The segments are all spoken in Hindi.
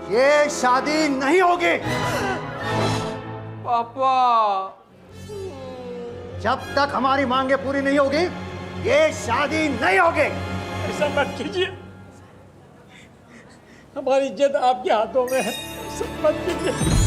ये शादी नहीं होगी। पापा, जब तक हमारी मांगे पूरी नहीं होगी ये शादी नहीं होगी। ऐसा मत कीजिए, हमारी इज्जत आपके हाथों में है, ऐसा मत कीजिए।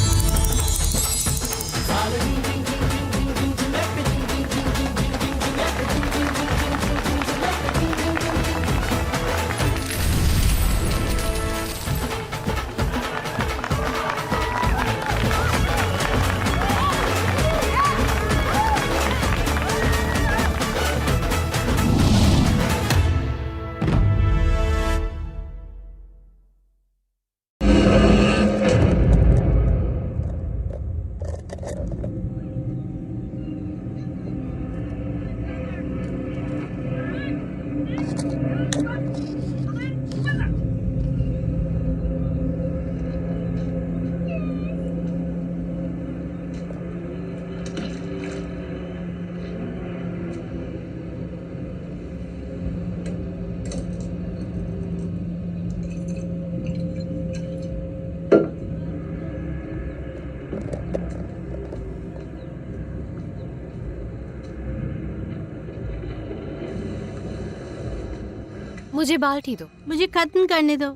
मुझे बाल्टी दो। मुझे खत्म करने दो।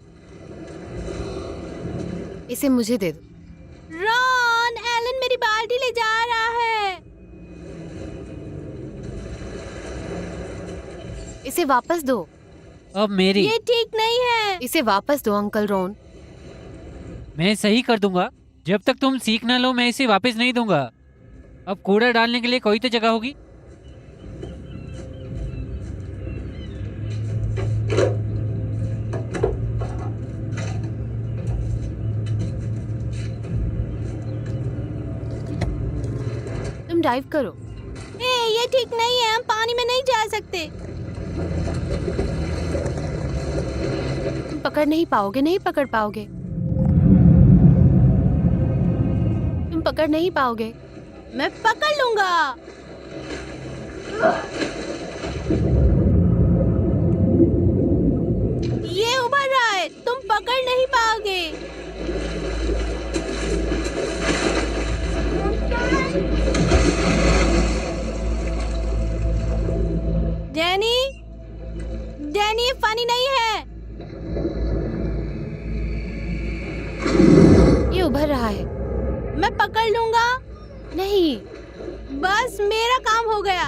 इसे मुझे दे दो। रॉन, एलन मेरी बाल्टी ले जा रहा है। इसे वापस दो। अब मेरी। ये ठीक नहीं है। इसे वापस दो अंकल रॉन। मैं सही कर दूंगा, जब तक तुम सीख ना लो मैं इसे वापस नहीं दूंगा। अब कूड़ा डालने के लिए कोई तो जगह होगी। तुम डाइव करो। ये ठीक नहीं है, हम पानी में नहीं जा सकते। तुम पकड़ नहीं पाओगे, नहीं पकड़ पाओगे। तुम पकड़ नहीं पाओगे। मैं पकड़ लूंगा। ये उभर रहा है, तुम पकड़ नहीं पाओगे। डैनी, डैनी ये फनी नहीं है। ये उभर रहा है। मैं पकड़ लूंगा। नहीं, बस मेरा काम हो गया।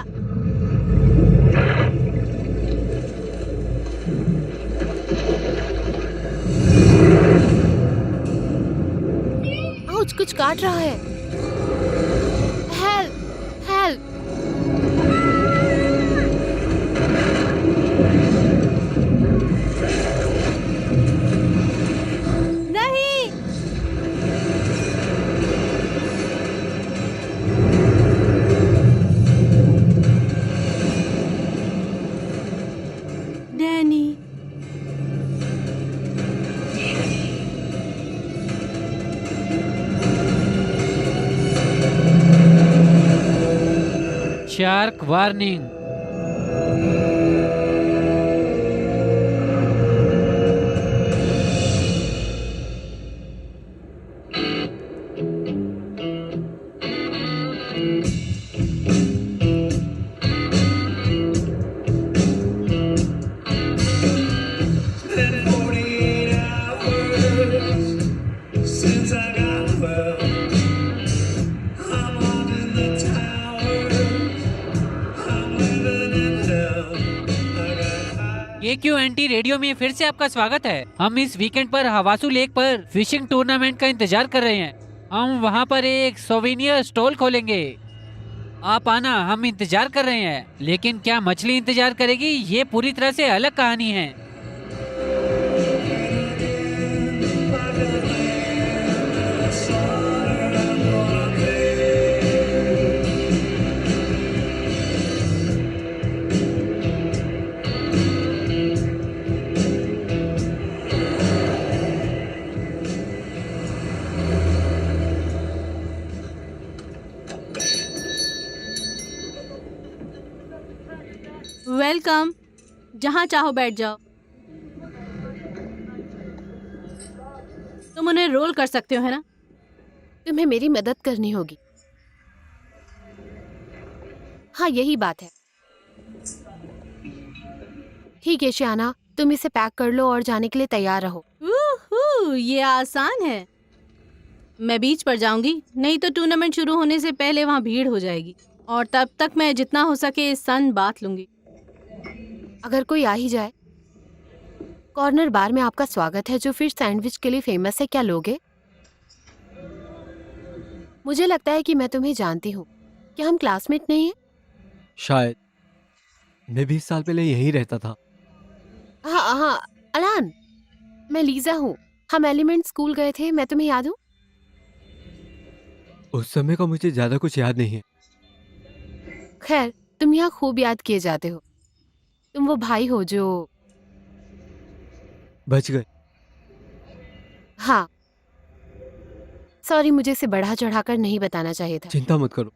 आउच, कुछ काट रहा है। Help, help. नहीं, डैनी, शार्क वार्निंग। क्यों एंटी रेडियो में फिर से आपका स्वागत है। हम इस वीकेंड पर हवासू लेक पर फिशिंग टूर्नामेंट का इंतजार कर रहे हैं। हम वहां पर एक सोवेनियर स्टॉल खोलेंगे। आप आना, हम इंतजार कर रहे हैं। लेकिन क्या मछली इंतजार करेगी, ये पूरी तरह से अलग कहानी है। वेलकम। जहाँ चाहो बैठ जाओ। तुम उन्हें रोल कर सकते हो, है ना? तुम्हें मेरी मदद करनी होगी। हाँ, यही बात है। ठीक है शियाना, तुम इसे पैक कर लो और जाने के लिए तैयार रहो। ये आसान है। मैं बीच पर जाऊंगी, नहीं तो टूर्नामेंट शुरू होने से पहले वहाँ भीड़ हो जाएगी, और तब तक मैं जितना हो सके सन बात लूंगी। अगर कोई आ ही जाए। कॉर्नर बार में आपका स्वागत है, जो फिश सैंडविच के लिए फेमस है। क्या लोगे? मुझे लगता है कि मैं तुम्हें जानती हूँ। क्या हम क्लासमेट नहीं हैं? शायद। मैं 20 साल पहले यहीं रहता था। हाँ हाँ, अलान, मैं लीजा हूँ। हम एलिमेंट स्कूल गए थे, मैं तुम्हें याद हूँ? उस समय का मुझे ज्यादा कुछ याद नहीं है। खैर, तुम यहाँ खूब याद किए जाते हो। तुम वो भाई हो जो... बच गए। हाँ, सॉरी, मुझे इसे बढ़ा चढ़ाकर नहीं बताना चाहिए था। चिंता मत करो।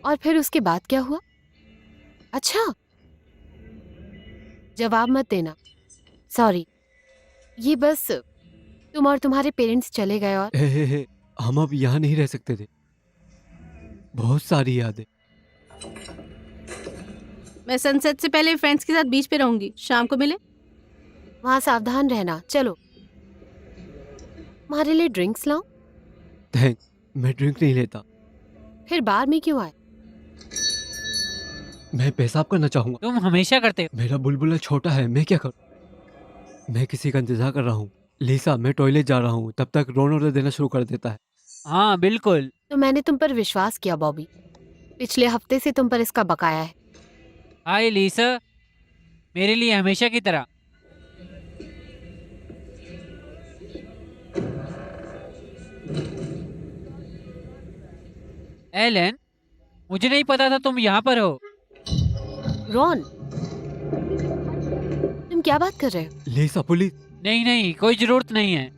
और फिर उसके बाद क्या हुआ? अच्छा, जवाब मत देना। सॉरी, ये बस तुम और तुम्हारे पेरेंट्स चले गए और... हे, हम अब यहाँ नहीं रह सकते थे। बहुत सारी यादें। मैं सनसेट से पहले फ्रेंड्स के साथ बीच पे रहूंगी। शाम को मिले। वहाँ सावधान रहना। चलो, तुम्हारे लिए ड्रिंक्स लाऊं? थैंक्स, मैं ड्रिंक नहीं लेता। फिर बार में क्यों आए? मैं पेशाब करना चाहूंगा। तुम हमेशा करते हो। मेरा बुलबुला छोटा है, मैं क्या करूं? मैं किसी का इंतजार कर रहा हूँ। लिसा, मैं टॉयलेट जा रहा हूँ, तब तक रोन ऑर्डर देना शुरू कर देता है। हाँ बिल्कुल। तो मैंने तुम पर विश्वास किया बॉबी। पिछले हफ्ते से तुम पर इसका बकाया है। हाय लीसा, मेरे लिए हमेशा की तरह। एलन, मुझे नहीं पता था तुम यहाँ पर हो। रॉन, तुम क्या बात कर रहे हो? लिसा, पुलिस। नहीं नहीं, कोई जरूरत नहीं है।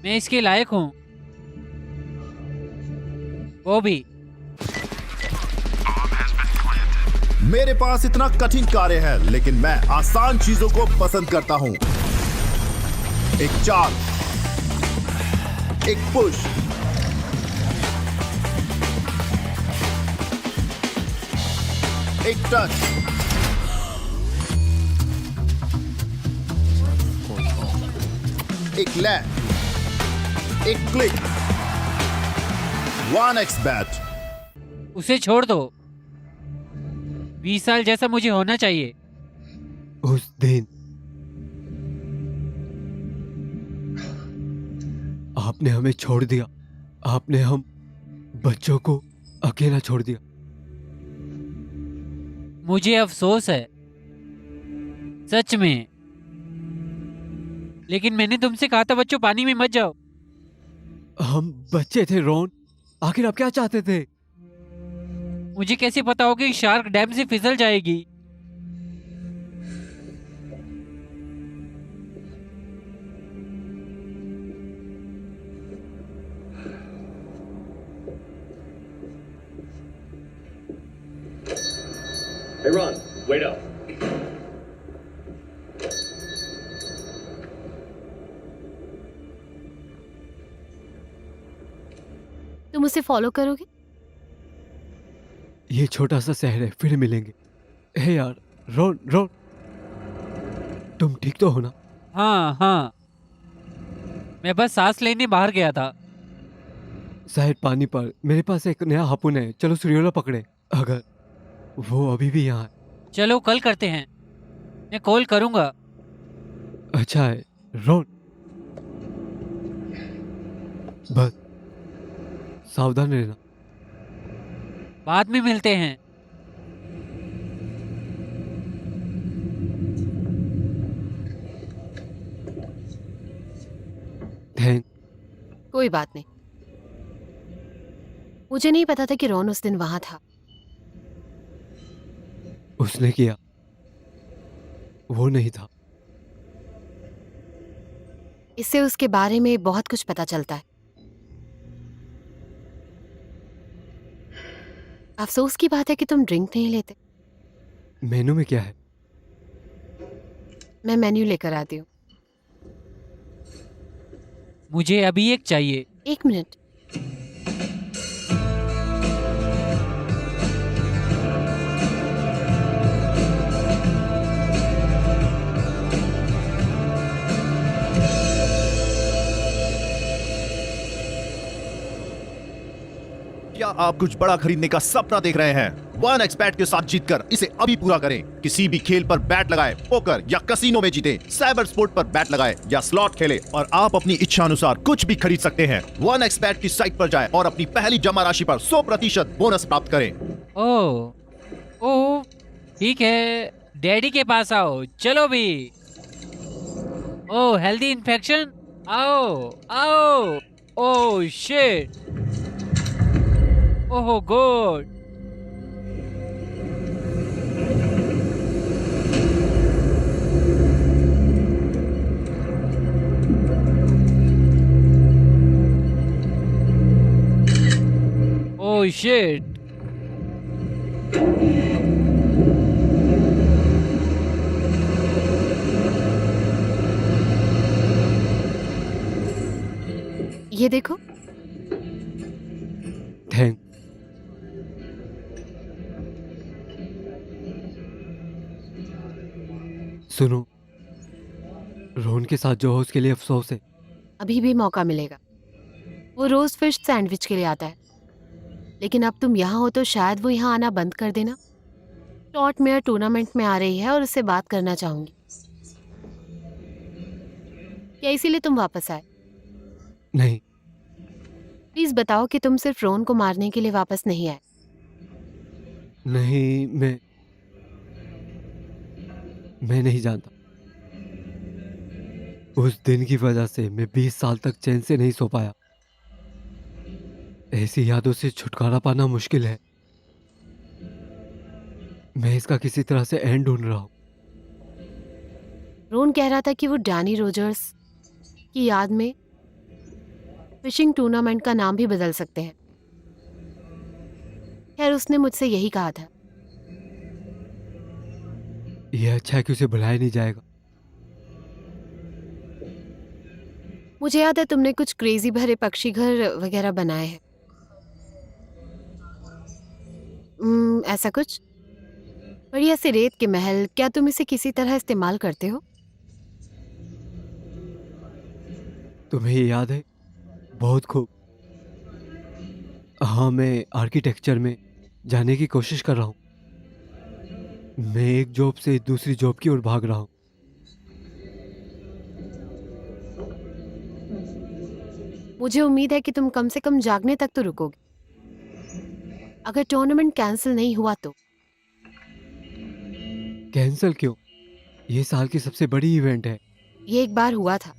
मैं इसके लायक हूँ। वो भी। मेरे पास इतना कठिन कार्य है, लेकिन मैं आसान चीजों को पसंद करता हूं। एक चाल, एक पुश, एक टच, एक लैंड, एक क्लिक, 1x बैट। उसे छोड़ दो। 20 साल जैसा मुझे होना चाहिए। उस दिन आपने हमें छोड़ दिया। आपने हम बच्चों को अकेला छोड़ दिया। मुझे अफसोस है, सच में। लेकिन मैंने तुमसे कहा था बच्चों, पानी में मत जाओ। हम बच्चे थे रोन, आखिर आप क्या चाहते थे? मुझे कैसे पता होगा कि शार्क डैम से फिसल जाएगी? Hey Ron, wait up. तुम उसे फॉलो करोगे? ये छोटा सा शहर है, फिर मिलेंगे। हे यार, रोन रोन, तुम ठीक तो हो ना? हाँ हाँ, मैं बस सांस लेने बाहर गया था। शायद पानी पर मेरे पास एक नया हापुन है, चलो सुरियोला पकड़े। अगर वो अभी भी यहाँ है। चलो कल करते हैं, मैं कॉल करूंगा। अच्छा है रोन, बस सावधान रहना। बाद में मिलते हैं। थैंक। कोई बात नहीं। मुझे नहीं पता था कि रॉन उस दिन वहां था। उसने किया, वो नहीं था। इससे उसके बारे में बहुत कुछ पता चलता है। अफसोस की बात है कि तुम ड्रिंक नहीं लेते। मेनू में क्या है? मैं मेन्यू लेकर आती हूँ। मुझे अभी एक चाहिए। 1 मिनट। क्या आप कुछ बड़ा खरीदने का सपना देख रहे हैं? वन एक्सपेट के साथ जीतकर इसे अभी पूरा करें। किसी भी खेल पर बैट लगाएं, पोकर या कसिनो में जीतें, साइबर स्पोर्ट पर बैट लगाएं या स्लॉट खेलें और आप अपनी इच्छा अनुसार कुछ भी खरीद सकते हैं। वन एक्सपेट की साइट पर जाएं और अपनी पहली जमा राशि पर 100% बोनस प्राप्त करें। ओह ठीक है, डैडी के पास आओ, चलो भी। ओह हेल्दी इन्फेक्शन, आओ आओ। ओह शिट, ओह गॉड। Oh shit. ये देखो। थैंक। सुनो, रोहन के साथ जो हो उसके लिए अफसोस है। अभी भी मौका मिलेगा। वो रोज फिश सैंडविच के लिए आता है, लेकिन अब तुम यहाँ हो तो शायद वो यहाँ आना बंद कर देना। टॉट मेयर टूर्नामेंट में आ रही है और उससे बात करना चाहूंगी। क्या इसीलिए तुम वापस आए? नहीं, प्लीज बताओ कि तुम सिर्फ रोहन को मारने के लिए वापस नहीं आए। नहीं, मैं नहीं जानता। उस दिन की वजह से मैं 20 साल तक चैन से नहीं सो पाया। ऐसी यादों से छुटकारा पाना मुश्किल है। मैं इसका किसी तरह से एंड ढूंढ रहा हूं। रोहन कह रहा था कि वो डैनी रोजर्स की याद में फिशिंग टूर्नामेंट का नाम भी बदल सकते हैं। खैर, उसने मुझसे यही कहा था। यह अच्छा है कि उसे बुलाया नहीं जाएगा। मुझे याद है तुमने कुछ क्रेजी भरे पक्षी घर वगैरह बनाए हैं। ऐसा कुछ बढ़िया से रेत के महल। क्या तुम इसे किसी तरह इस्तेमाल करते हो? तुम्हें ये याद है? बहुत खूब। हाँ, मैं आर्किटेक्चर में जाने की कोशिश कर रहा हूँ। मैं एक जॉब से दूसरी जॉब की ओर भाग रहा हूँ। मुझे उम्मीद है कि तुम कम से कम जागने तक तो रुकोगे। अगर टूर्नामेंट कैंसिल नहीं हुआ तो। कैंसिल क्यों? ये साल की सबसे बड़ी इवेंट है। ये एक बार हुआ था,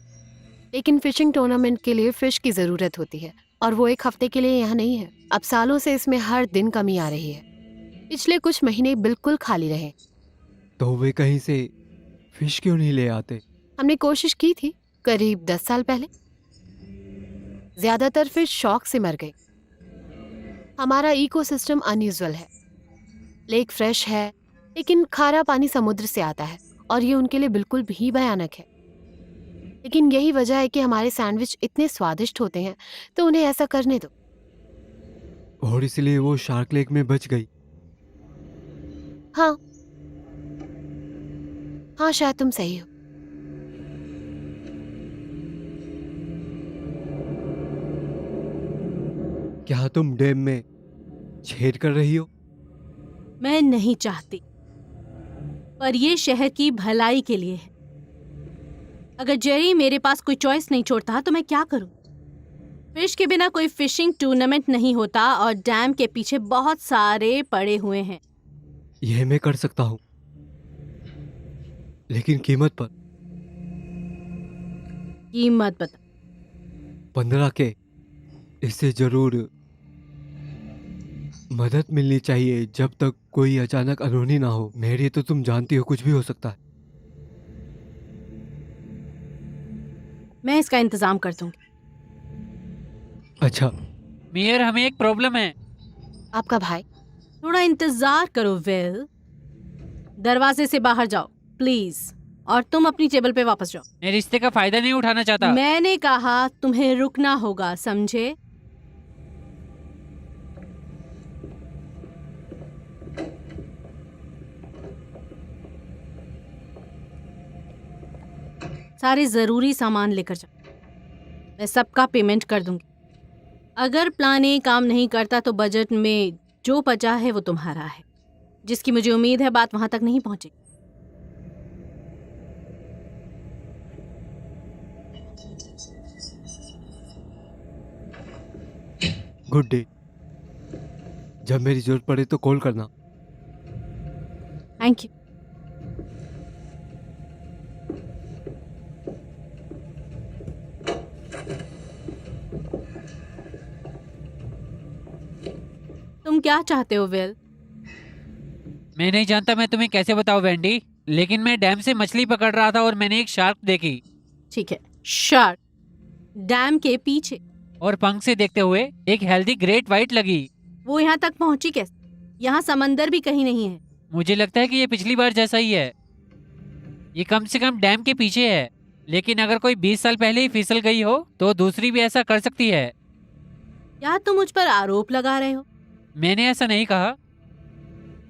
लेकिन फिशिंग टूर्नामेंट के लिए फिश की जरूरत होती है और वो एक हफ्ते के लिए यहाँ नहीं है। अब सालों से इसमें हर दिन कमी आ रही है। पिछले कुछ महीने बिल्कुल खाली रहे। तो वे कहीं से फिश क्यों नहीं ले आते? हमने कोशिश की थी करीब 10 साल पहले। ज्यादातर फिश शौक से मर गए। हमारा इकोसिस्टम अनयूजुअल है। लेक फ्रेश है, लेकिन खारा पानी समुद्र से आता है और ये उनके लिए बिल्कुल भी भयानक है। लेकिन यही वजह है कि हमारे सैंडविच इतने स्वादिष्ट होते हैं, तो उन्हें ऐसा करने दो। और इसलिए वो शार्क लेक में बच गई। हाँ हाँ, शायद तुम सही हो। क्या तुम डैम में छेद कर रही हो? मैं नहीं चाहती, पर ये शहर की भलाई के लिए है। अगर जेरी मेरे पास कोई चॉइस नहीं छोड़ता तो मैं क्या करूं? फिश के बिना कोई फिशिंग टूर्नामेंट नहीं होता और डैम के पीछे बहुत सारे पड़े हुए हैं। यह मैं कर सकता हूँ, लेकिन कीमत पर। कीमत बता। 15 के। इससे जरूर मदद मिलनी चाहिए जब तक कोई अचानक अनहोनी ना हो। मेरे तो तुम जानती हो कुछ भी हो सकता है। मैं इसका इंतजाम कर दूंगी। अच्छा। मेयर, हमें एक प्रॉब्लम है। आपका भाई? थोड़ा इंतजार करो विल। दरवाजे से बाहर जाओ प्लीज। और तुम अपनी टेबल पे वापस जाओ। मैं रिश्ते का फायदा नहीं उठाना चाहता। मैंने कहा तुम्हें रुकना होगा, समझे? सारे जरूरी सामान लेकर जाओ, मैं सबका पेमेंट कर दूंगी। अगर प्लान ए काम नहीं करता तो बजट में जो बचा है वो तुम्हारा है, जिसकी मुझे उम्मीद है बात वहां तक नहीं पहुंचेगी। Good day. जब मेरी जरूरत पड़े तो कॉल करना। Thank you. तुम क्या चाहते हो विल? मैं नहीं जानता, मैं तुम्हें कैसे बताऊं वेंडी, लेकिन मैं डैम से मछली पकड़ रहा था और मैंने एक शार्क देखी। ठीक है, शार्क डैम के पीछे। और पंख से देखते हुए एक हेल्दी ग्रेट वाइट लगी। वो यहाँ तक पहुंची कैसे? यहाँ समंदर भी कहीं नहीं है। मुझे लगता है कि ये पिछली बार जैसा ही है। ये कम से कम डैम के पीछे है, लेकिन अगर कोई 20 साल पहले ही फिसल गई हो तो दूसरी भी ऐसा कर सकती है। क्या तुम मुझ पर आरोप लगा रहे हो? मैंने ऐसा नहीं कहा।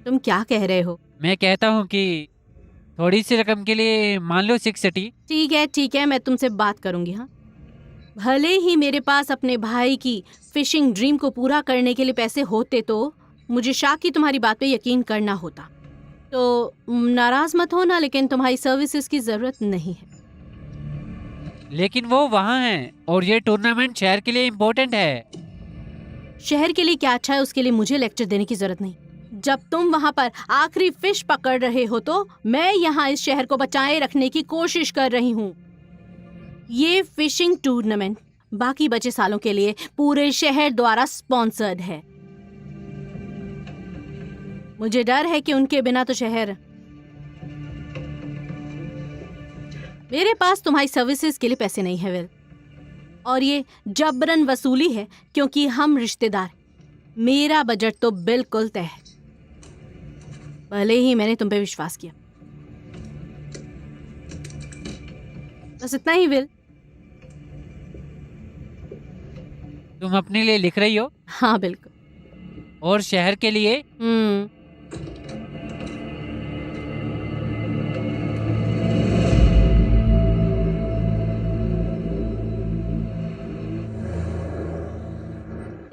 तुम क्या कह रहे हो? मैं कहता हूँ कि थोड़ी सी रकम के लिए मान लो 630। ठीक है, मैं तुमसे बात करूंगी। हाँ, भले ही मेरे पास अपने भाई की फिशिंग ड्रीम को पूरा करने के लिए पैसे होते तो मुझे शाह की तुम्हारी बात पे यकीन करना होता। तो नाराज मत होना, लेकिन तुम्हारी सर्विसेज की जरूरत नहीं है। लेकिन वो वहाँ है और ये टूर्नामेंट शहर के लिए इम्पोर्टेंट है। शहर के लिए क्या अच्छा है उसके लिए मुझे लेक्चर देने की जरूरत नहीं। जब तुम वहाँ पर आखिरी फिश पकड़ रहे हो तो मैं यहाँ इस शहर को बचाए रखने की कोशिश कर रही हूँ। ये फिशिंग टूर्नामेंट बाकी बचे सालों के लिए पूरे शहर द्वारा स्पॉन्सर्ड है। मुझे डर है कि उनके बिना तो शहर। मेरे पास तुम्हारी सर्विसेज के लिए पैसे नहीं है विल, और ये जबरन वसूली है क्योंकि हम रिश्तेदार। मेरा बजट तो बिल्कुल तय है, भले ही मैंने तुम पे विश्वास किया। बस इतना ही विल। तुम अपने लिए लिख रही हो? हाँ बिल्कुल। और शहर के लिए?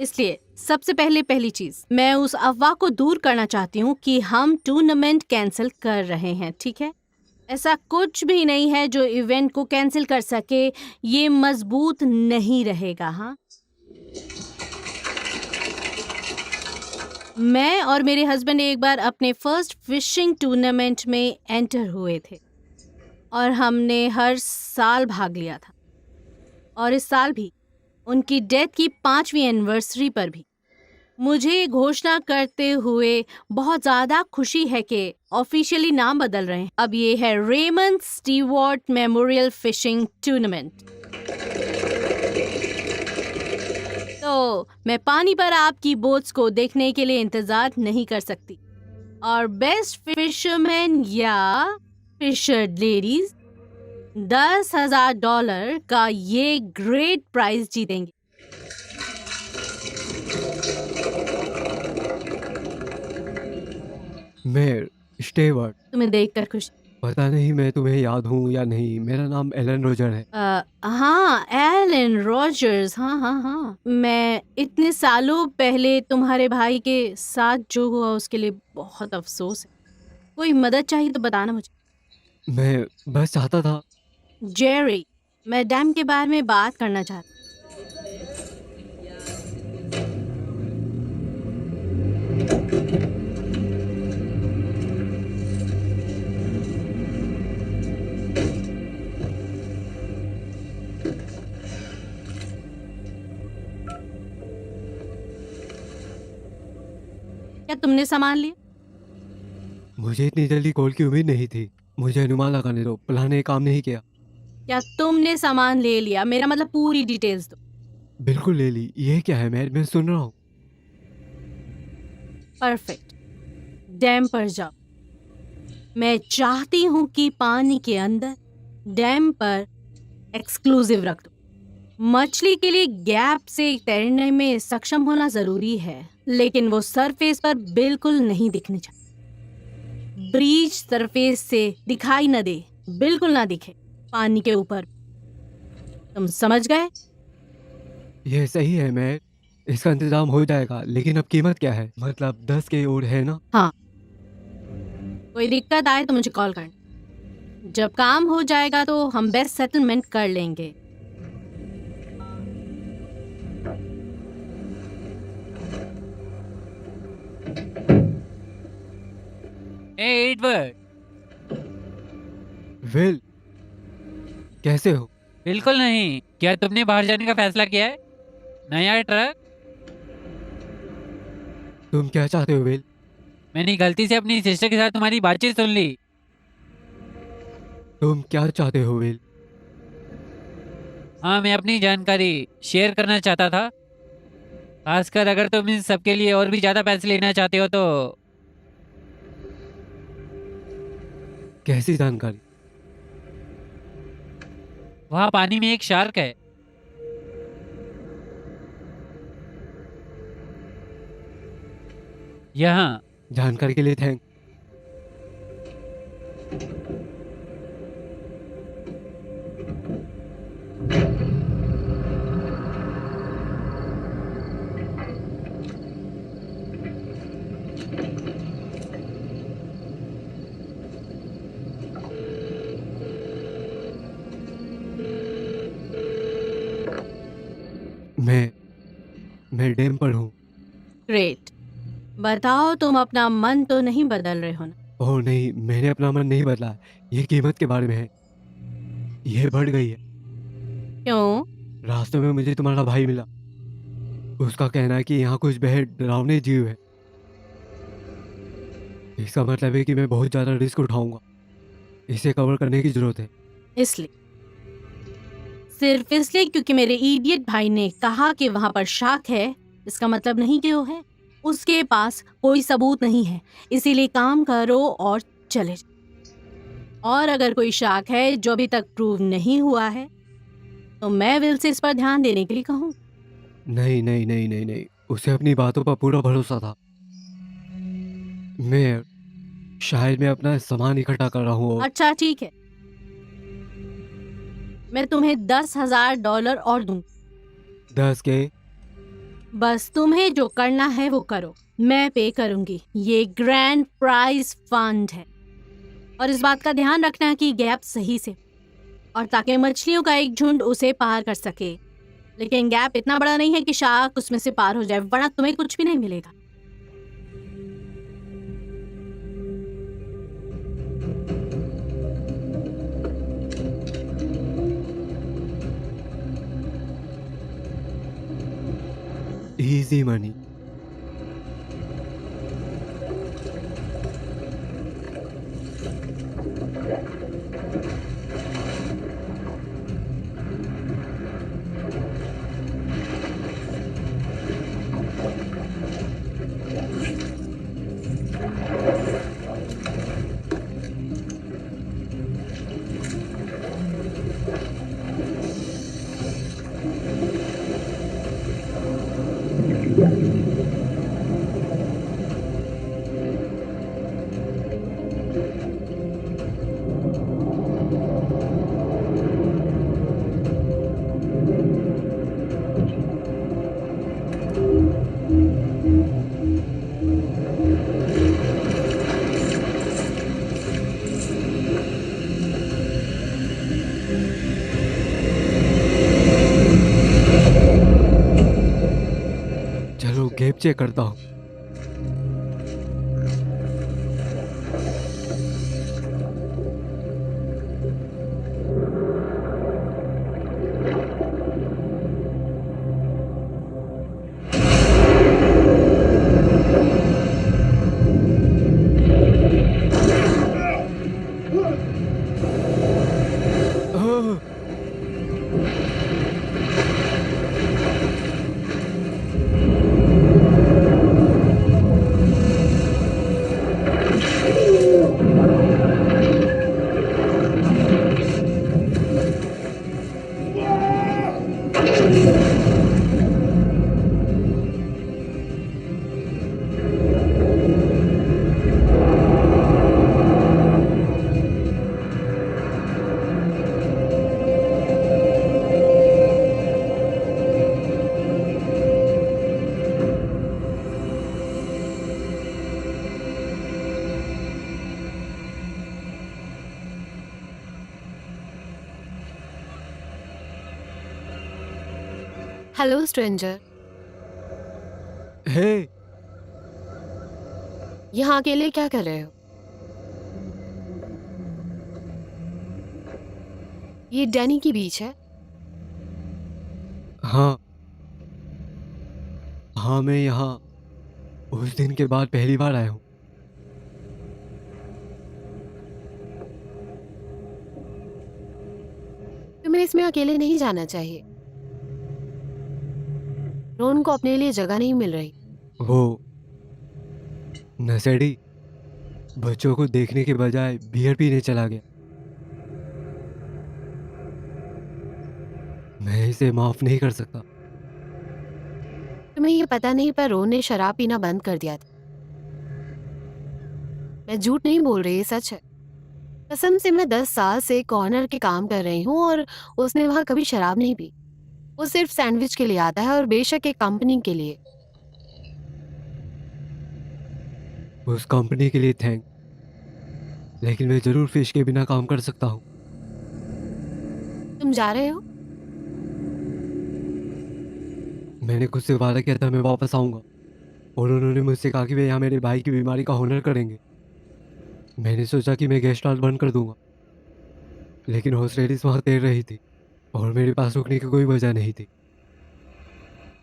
इसलिए सबसे पहली चीज, मैं उस अफवाह को दूर करना चाहती हूँ कि हम टूर्नामेंट कैंसिल कर रहे हैं। ठीक है, ऐसा कुछ भी नहीं है जो इवेंट को कैंसिल कर सके। ये मजबूत नहीं रहेगा। हाँ, मैं और मेरे हस्बैंड एक बार अपने फर्स्ट फिशिंग टूर्नामेंट में एंटर हुए थे और हमने हर साल भाग लिया था, और इस साल भी उनकी डेथ की 5वीं एनिवर्सरी पर भी। मुझे घोषणा करते हुए बहुत ज़्यादा खुशी है कि ऑफिशियली नाम बदल रहे हैं। अब ये है Raymond Stewart memorial fishing tournament. तो मैं पानी पर आपकी बोट्स को देखने के लिए इंतज़ार नहीं कर सकती, और बेस्ट फिशरमैन या फिशर लेडीज $10,000 का ये ग्रेट प्राइज जीतेंगे। मैं स्टेवर्ट। तुम्हें देखकर खुश। पता नहीं मैं तुम्हें याद हूँ या नहीं, मेरा नाम एलन रोजर है। हाँ, एलन रॉजर्स। हाँ, मैं इतने सालों पहले तुम्हारे भाई के साथ जो हुआ उसके लिए बहुत अफसोस है। कोई मदद चाहिए तो बताना मुझे। मैं बस चाहता था। जेरी, मैं डैम के बारे में बात करना चाहती। क्या तुमने सामान लिया? मुझे इतनी जल्दी कॉल की उम्मीद नहीं थी। मुझे अनुमान लगाने दो, प्लान ने काम नहीं किया। क्या तुमने सामान ले लिया? मेरा मतलब पूरी डिटेल्स दो। बिल्कुल ले ली। ये क्या है? मैं सुन रहा हूँ। परफेक्ट, डैम पर जाओ। मैं चाहती हूँ कि पानी के अंदर डैम पर एक्सक्लूसिव रख दो। मछली के लिए गैप से तैरने में सक्षम होना जरूरी है, लेकिन वो सरफेस पर बिल्कुल नहीं दिखनी चाहिए। ब्रीच सरफेस से दिखाई न दे, बिल्कुल ना दिखे पानी के ऊपर। तुम समझ गए? ये सही है, मैं इसका इंतजाम हो जाएगा, लेकिन अब कीमत क्या है? मतलब 10 के ओर है ना? हाँ, कोई दिक्कत आए तो मुझे कॉल करना। जब काम हो जाएगा तो हम बेस्ट सेटलमेंट कर लेंगे। ए एडवर्ड, विल, कैसे हो? बिल्कुल नहीं। क्या तुमने बाहर जाने का फैसला किया है? नया ट्रक? तुम क्या चाहते हो विल? मैंने गलती से अपनी सिस्टर के साथ तुम्हारी बातचीत सुन ली। तुम क्या चाहते हो विल? हाँ, मैं अपनी जानकारी शेयर करना चाहता था, खासकर अगर तुम इन सबके लिए और भी ज्यादा पैसे लेना चाहते हो तो। कैसी जानकारी? वहाँ पानी में एक शार्क है। यहाँ। जानकारी के लिए थैंक। मैं डैम पर हूँ। ग्रेट। बताओ, तुम अपना मन तो नहीं बदल रहे हो ना? ओह नहीं, मैंने अपना मन नहीं बदला। ये कीमत के बारे में है। ये बढ़ गई है। क्यों? रास्ते में मुझे तुम्हारा भाई मिला। उसका कहना है कि यहाँ कुछ बेहद डरावने जीव है। इसका मतलब है कि मैं बहुत ज़्यादा रिस्क उठाऊंगा। इसे कवर करने की जरूरत है। इसलिए, सिर्फ इसलिए क्योंकि मेरे इडियट भाई ने कहा कि वहां पर शार्क है, इसका मतलब नहीं कि वो है। उसके पास कोई सबूत नहीं है, इसीलिए काम करो और चले जाओ। और अगर कोई शार्क है जो अभी तक प्रूव नहीं हुआ है तो मैं विल से इस पर ध्यान देने के लिए कहूँ। नहीं नहीं नहीं नहीं नहीं, उसे अपनी बातों पर पूरा भरोसा था। शायद मैं अपना सामान इकट्ठा कर रहा हूँ और अच्छा ठीक है, मैं तुम्हें $10,000 और दूँ। 10 के। बस तुम्हें जो करना है वो करो, मैं पे करूंगी। ये ग्रैंड प्राइज फंड है और इस बात का ध्यान रखना कि गैप सही से, और ताकि मछलियों का एक झुंड उसे पार कर सके। लेकिन गैप इतना बड़ा नहीं है कि शार्क उसमें से पार हो जाए, वरना तुम्हें कुछ भी नहीं मिलेगा। Easy money. चलो गैप चेक करता हूँ। ओह! हेलो स्ट्रेंजर, हे, यहाँ अकेले क्या कर रहे हो? ये डैनी की बीच है। हाँ हाँ, मैं यहाँ उस दिन के बाद पहली बार आया हूँ। तुम्हें इसमें अकेले नहीं जाना चाहिए। रोन को अपने लिए जगह नहीं मिल रही। वो नशेड़ी बच्चों को देखने के बजाय बियर पीने चला गया। मैं इसे माफ नहीं कर सकता। तुम्हें ये पता नहीं, पर रोन ने शराब पीना बंद कर दिया था। मैं झूठ नहीं बोल रही, ये सच है। कसम से, मैं 10 साल से कॉर्नर के काम कर रही हूँ और उसने वहां कभी शराब नहीं पी। वो सिर्फ सैंडविच के लिए आता है, और बेशक एक कंपनी के लिए। उस कंपनी के लिए थैंक, लेकिन मैं जरूर फिश के बिना काम कर सकता हूँ। तुम जा रहे हो? मैंने खुद से वादा किया था मैं वापस आऊंगा, और उन्होंने मुझसे कहा कि वे यहाँ मेरे भाई की बीमारी का ऑनर करेंगे। मैंने सोचा कि मैं गेस्ट हाउस बंद कर दूंगा, लेकिन हॉर्स लेडीज वहाँ तैर रही थी और मेरे पास रुकने की कोई वजह नहीं थी।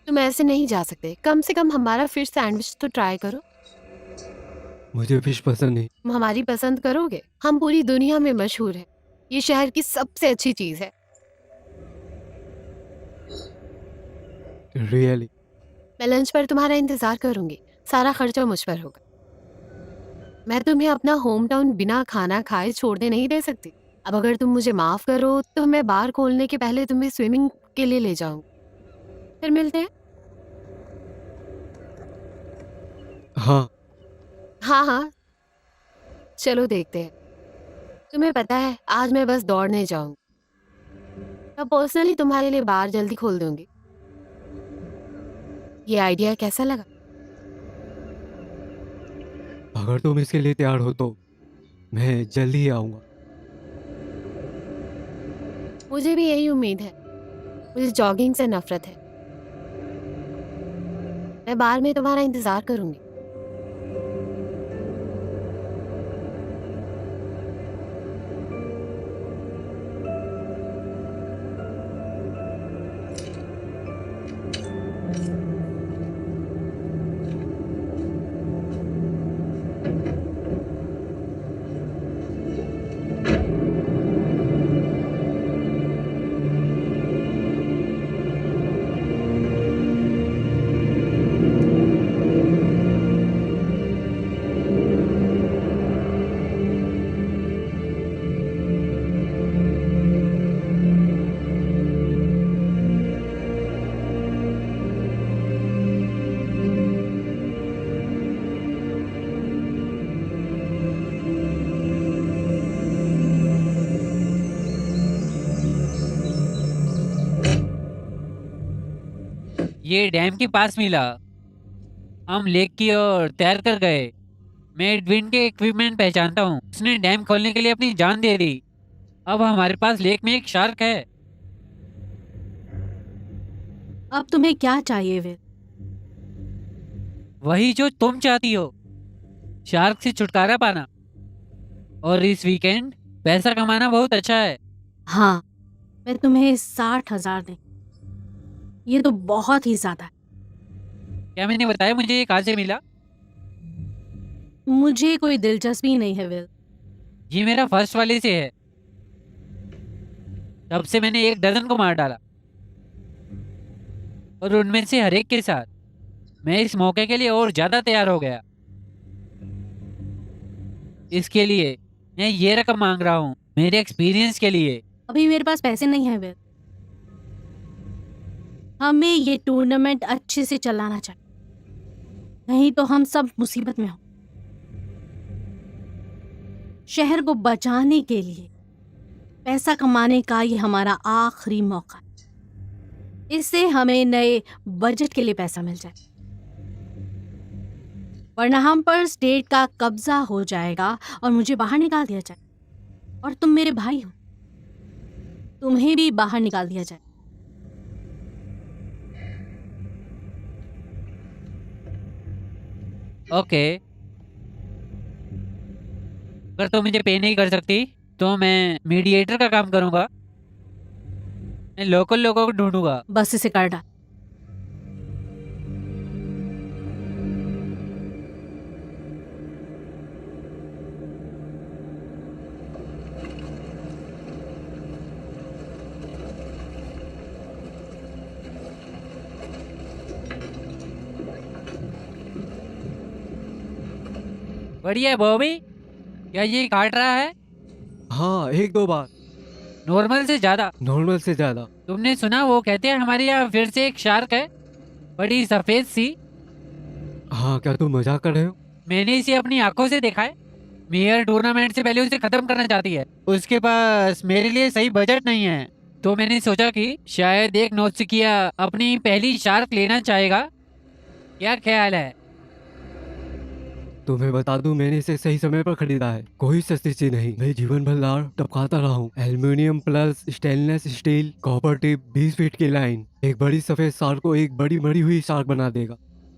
तुम ऐसे नहीं जा सकते। कम से कम हमारा फिश सैंडविच तो ट्राई करो। मुझे फिश पसंद नहीं। तुम हमारी पसंद करोगे? हम पूरी दुनिया में मशहूर है। ये शहर की सबसे अच्छी चीज है। रियली? मैं लंच पर तुम्हारा इंतजार करूंगी। सारा खर्चा मुझ पर होगा। मैं तुम्हें अपना होम टाउन बिना खाना खाए छोड़ने नहीं दे सकती। अब अगर तुम मुझे माफ करो तो मैं बार खोलने के पहले तुम्हें स्विमिंग के लिए ले जाऊंगी। फिर मिलते हैं। हाँ। हाँ हाँ, चलो देखते हैं। तुम्हें पता है, आज मैं बस दौड़ने जाऊंगी। मैं पर्सनली तुम्हारे लिए बार जल्दी खोल दूंगी। ये आइडिया कैसा लगा? अगर तुम इसके लिए तैयार हो तो मैं जल्दी ही आऊँगा। मुझे भी यही उम्मीद है। मुझे जॉगिंग से नफरत है। मैं बार में तुम्हारा इंतजार करूंगी। ये डैम के पास मिला। हम लेक की ओर तैर कर गए। मैं एडविन के इक्विपमेंट पहचानता हूँ। उसने डैम खोलने के लिए अपनी जान दे दी। अब हमारे पास लेक में एक शार्क है। अब तुम्हें क्या चाहिए विल? वही जो तुम चाहती हो, शार्क से छुटकारा पाना। और इस वीकेंड पैसा कमाना बहुत अच्छा है। हाँ, मैं तुम्हें 60,000 दे। ये तो बहुत ही ज्यादा है। क्या मैंने बताया मुझे ये कहाँ से मिला? मुझे कोई दिलचस्पी नहीं है विल। ये मेरा फर्स्ट वाले से है। तब से मैंने 1 डजन को मार डाला, और उनमें से हर एक के साथ मैं इस मौके के लिए और ज्यादा तैयार हो गया। इसके लिए मैं ये रकम मांग रहा हूँ, मेरे एक्सपीरियंस के लिए। अभी मेरे पास पैसे नहीं है विल। हमें ये टूर्नामेंट अच्छे से चलाना चाहिए, नहीं तो हम सब मुसीबत में हो। शहर को बचाने के लिए पैसा कमाने का ये हमारा आखिरी मौका है। इससे हमें नए बजट के लिए पैसा मिल जाए, वरना हम पर स्टेट का कब्जा हो जाएगा और मुझे बाहर निकाल दिया जाए। और तुम मेरे भाई हो, तुम्हें भी बाहर निकाल दिया जाए। ओके, अगर तुम मुझे पे नहीं कर सकती तो मैं मीडिएटर का काम करूंगा। मैं लोकल लोगों को ढूंढूंगा। बस इसे कर डाल। बढ़िया है बॉबी। क्या ये काट रहा है? हाँ, एक दो बार। नॉर्मल से ज्यादा। नॉर्मल से ज्यादा। तुमने सुना वो कहते हैं हमारे यहाँ फिर से एक शार्क है, बड़ी सफेद सी। हाँ, क्या तुम मजाक कर रहे हो? मैंने इसे अपनी आंखों से देखा है। मेयर टूर्नामेंट से पहले उसे खत्म करना चाहती है। उसके पास मेरे लिए सही बजट नहीं है, तो मैंने सोचा कि शायद एक नौसिखिया अपनी पहली शार्क लेना चाहेगा। क्या ख्याल है? तुम्हें बता दूं, मैंने इसे सही समय पर खरीदा है। कोई सस्ती चीज नहीं। मैं जीवन भर लार टपकाता रहा हूँ। Aluminium plus stainless steel copper tip 20 feet की लाइन एक बड़ी सफेद शार्क को एक बड़ी मरी हुई शार्क बना देगा।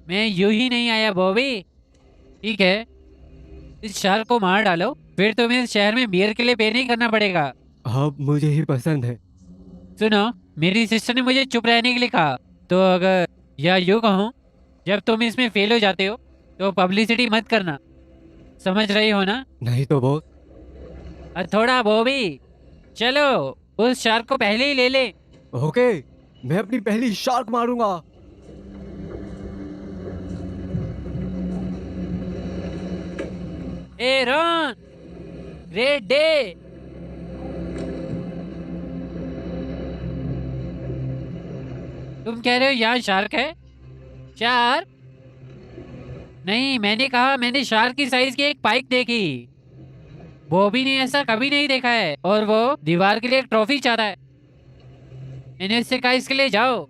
मैं यूं ही नहीं आया बॉबी। ठीक है, इस शार्क को मार डालो, फिर तुम्हें इस शहर में बियर के लिए पे नहीं करना पड़ेगा। अब मुझे ही पसंद है। सुनो, मेरी सिस्टर ने मुझे चुप रहने के लिए कहा, तो अगर या यूँ कहूँ, जब तुम इसमें फेल हो जाते हो तो पब्लिसिटी मत करना। समझ रही हो ना? नहीं तो बहुत। थोड़ा बॉबी, चलो उस शार्क को पहले ही ले ले। ओके, मैं अपनी पहली शार्क मारूंगा। ए रॉन, ग्रेट डे। तुम कह रहे हो यहाँ शार्क है? शार्क नहीं, मैंने कहा मैंने शार्क की साइज की एक पाइक देखी। बॉबी ने ऐसा कभी नहीं देखा है और वो दीवार के लिए एक ट्रॉफी चाहता है। मैंने उससे कहा इसके लिए जाओ।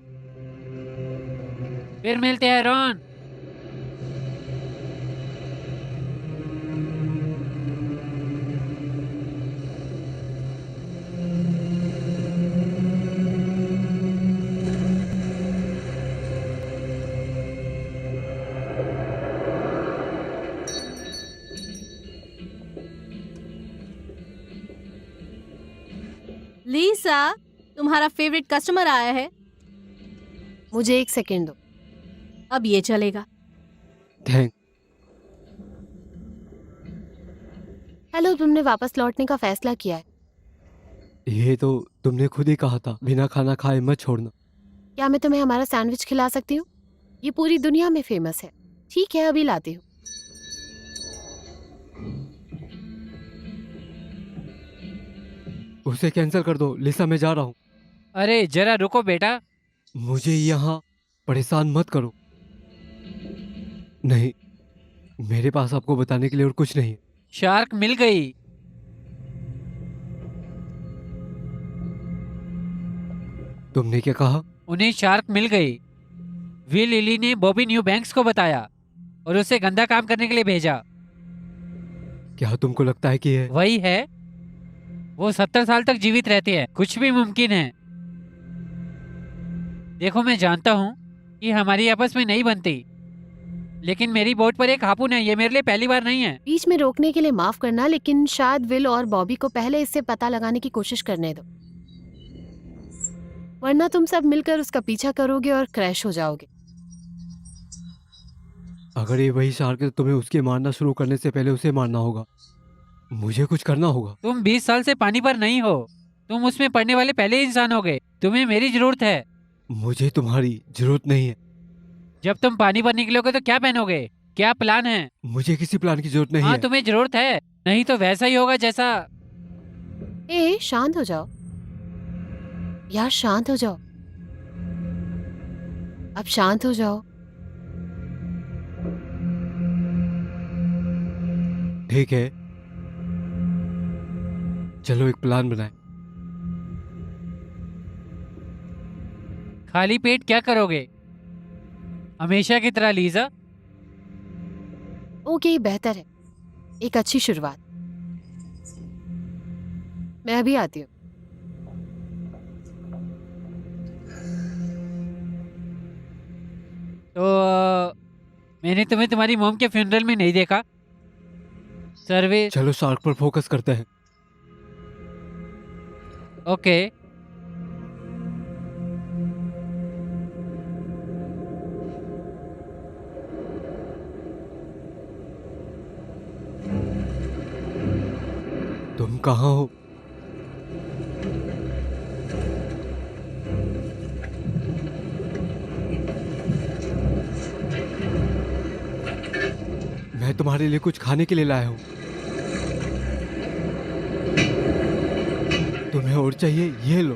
फिर मिलते हैं रॉन। लीसा, तुम्हारा फेवरेट कस्टमर आया है। मुझे 1 सेकेंड दो। अब ये चलेगा। थैंक। हेलो, तुमने वापस लौटने का फैसला किया है। ये तो तुमने खुद ही कहा था, बिना खाना खाए मत छोड़ना। क्या मैं तुम्हें हमारा सैंडविच खिला सकती हूँ? ये पूरी दुनिया में फेमस है। ठीक है, अभी लाती हूँ। उसे कैंसिल कर दो लिसा, मैं जा रहा हूँ। अरे जरा रुको बेटा। मुझे यहाँ परेशान मत करो। नहीं, मेरे पास आपको बताने के लिए और कुछ नहीं है। शार्क मिल गई। तुमने क्या कहा? उन्हें शार्क मिल गई। विल लिली ने बॉबी न्यू बैंक्स को बताया और उसे गंदा काम करने के लिए भेजा। क्या तुमको लगता है कि ये वही है। वो 70 साल तक जीवित रहते हैं। कुछ भी मुमकिन है। देखो, मैं जानता हूँ कि हमारी आपस में नहीं बनती, लेकिन मेरी बोट पर एक हापुन है। ये मेरे लिए पहली बार नहीं है। बीच में रोकने के लिए माफ करना, लेकिन शायद विल और बॉबी को पहले इससे पता लगाने की कोशिश करने दो, वरना तुम सब मिलकर उसका पीछा करोगे और क्रैश हो जाओगे। अगर ये वही शार्क है तो तुम्हें उसके मारना शुरू करने से पहले उसे मारना होगा। मुझे कुछ करना होगा। तुम 20 साल से पानी पर नहीं हो। तुम उसमें पड़ने वाले पहले इंसान हो गए। तुम्हें मेरी जरूरत है। मुझे तुम्हारी जरूरत नहीं है। जब तुम पानी पर निकलोगे तो क्या पहनोगे? क्या प्लान है? मुझे किसी प्लान की जरूरत नहीं हाँ, है। तुम्हें जरूरत है, नहीं तो वैसा ही होगा जैसा। ए, शांत हो जाओ यार, शांत हो जाओ। अब शांत हो जाओ। ठीक है, चलो एक प्लान बनाए। खाली पेट क्या करोगे? हमेशा की तरह लीजा। ओके, बेहतर है। एक अच्छी शुरुआत। मैं अभी आती हूँ। तो मैंने तुम्हें तुम्हारी मॉम के फ्यूनरल में नहीं देखा। सर्वे चलो शार्क पर फोकस करते हैं। ओके। तुम कहाँ हो? मैं तुम्हारे लिए कुछ खाने के लिए लाया हूँ। तुम्हें और चाहिए? ये लो।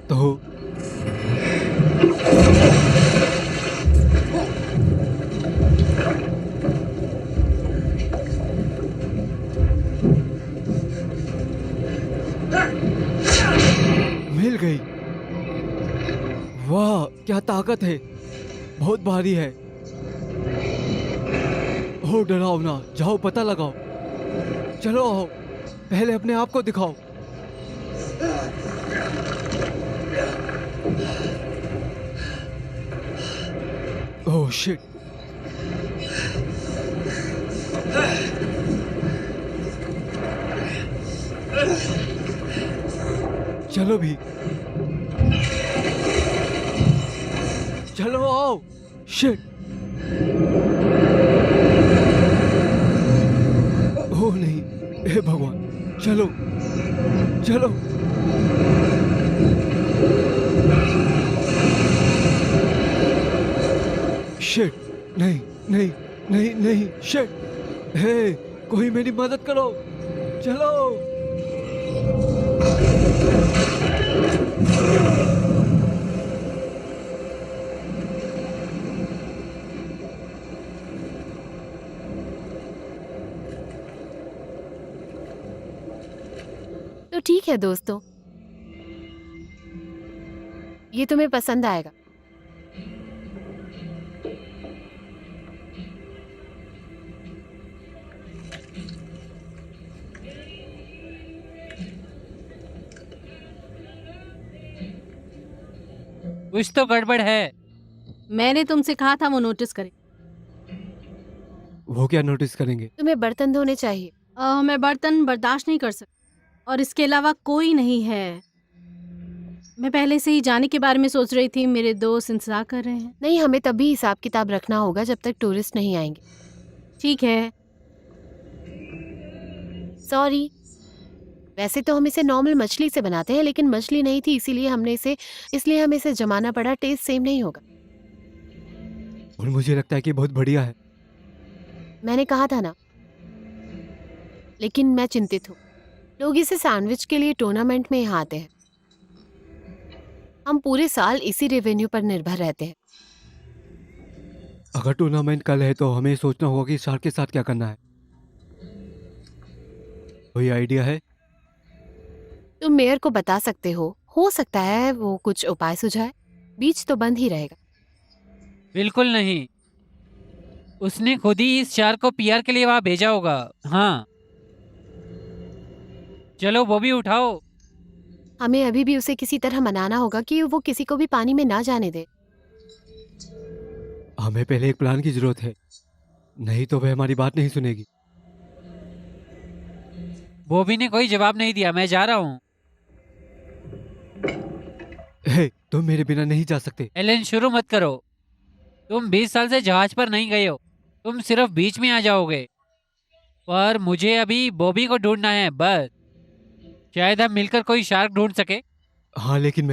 तो मिल गई। वाह क्या ताकत है, बहुत भारी है। हो डरावना, जाओ पता लगाओ। चलो आओ, पहले अपने आप को दिखाओ। Oh shit. चलो भी, चलो आओ। शिट। ओह नहीं, हे भगवान, चलो चलो। शिट, नहीं नहीं नहीं नहीं, शिट। हे कोई मेरी मदद करो, चलो। तो ठीक है दोस्तों, ये तुम्हें पसंद आएगा। कुछ तो गड़बड़ है। मैंने तुमसे कहा था वो नोटिस करे। वो क्या नोटिस करेंगे? तुम्हें बर्तन धोने चाहिए। मैं बर्तन बर्दाश्त नहीं कर सकती, और इसके अलावा कोई नहीं है। मैं पहले से ही जाने के बारे में सोच रही थी। मेरे दोस्त इंतजार कर रहे हैं। नहीं, हमें तभी हिसाब किताब रखना होगा जब तक टूरिस्ट नहीं आएंगे। ठीक है। सॉरी, वैसे तो हम इसे नॉर्मल मछली से बनाते हैं, लेकिन मछली नहीं थी, इसलिए हमें इसे जमाना पड़ा। टेस्ट सेम नहीं होगा। और मुझे लगता है कि बहुत बढ़िया है। मैंने कहा था ना, लेकिन मैं चिंतित हूँ। लोग इसे सैंडविच के लिए टूर्नामेंट में यहाँ आते हैं। हम पूरे साल इसी रेवेन्यू पर निर्भर रहते हैं। अगर टूर्नामेंट कल है तो हमें सोचना होगा कि शार्क के साथ क्या करना है। कोई आइडिया है? तुम मेयर को बता सकते हो सकता है वो कुछ उपाय सुझाए। बीच तो बंद ही रहेगा। बिल्कुल नहीं, उसने खुद ही इस शार्क को पीआर के लिए वहां भेजा होगा। हाँ चलो वो भी उठाओ। हमें अभी भी उसे किसी तरह मनाना होगा कि वो किसी को भी पानी में ना जाने दे। हमें पहले एक प्लान की जरूरत है, नहीं तो वह हमारी बात नहीं सुनेगी। बॉबी ने कोई जवाब नहीं दिया। मैं जा रहा हूँ। हे, तुम मेरे बिना नहीं जा सकते। एलन शुरू मत करो। तुम 20 साल से जहाज पर नहीं गए हो, तुम सिर्फ बीच में आ जाओगे। पर मुझे अभी बॉबी को ढूंढना है बस। शायद हम मिलकर कोई शार्क ढूंढ सके। हाँ लेकिन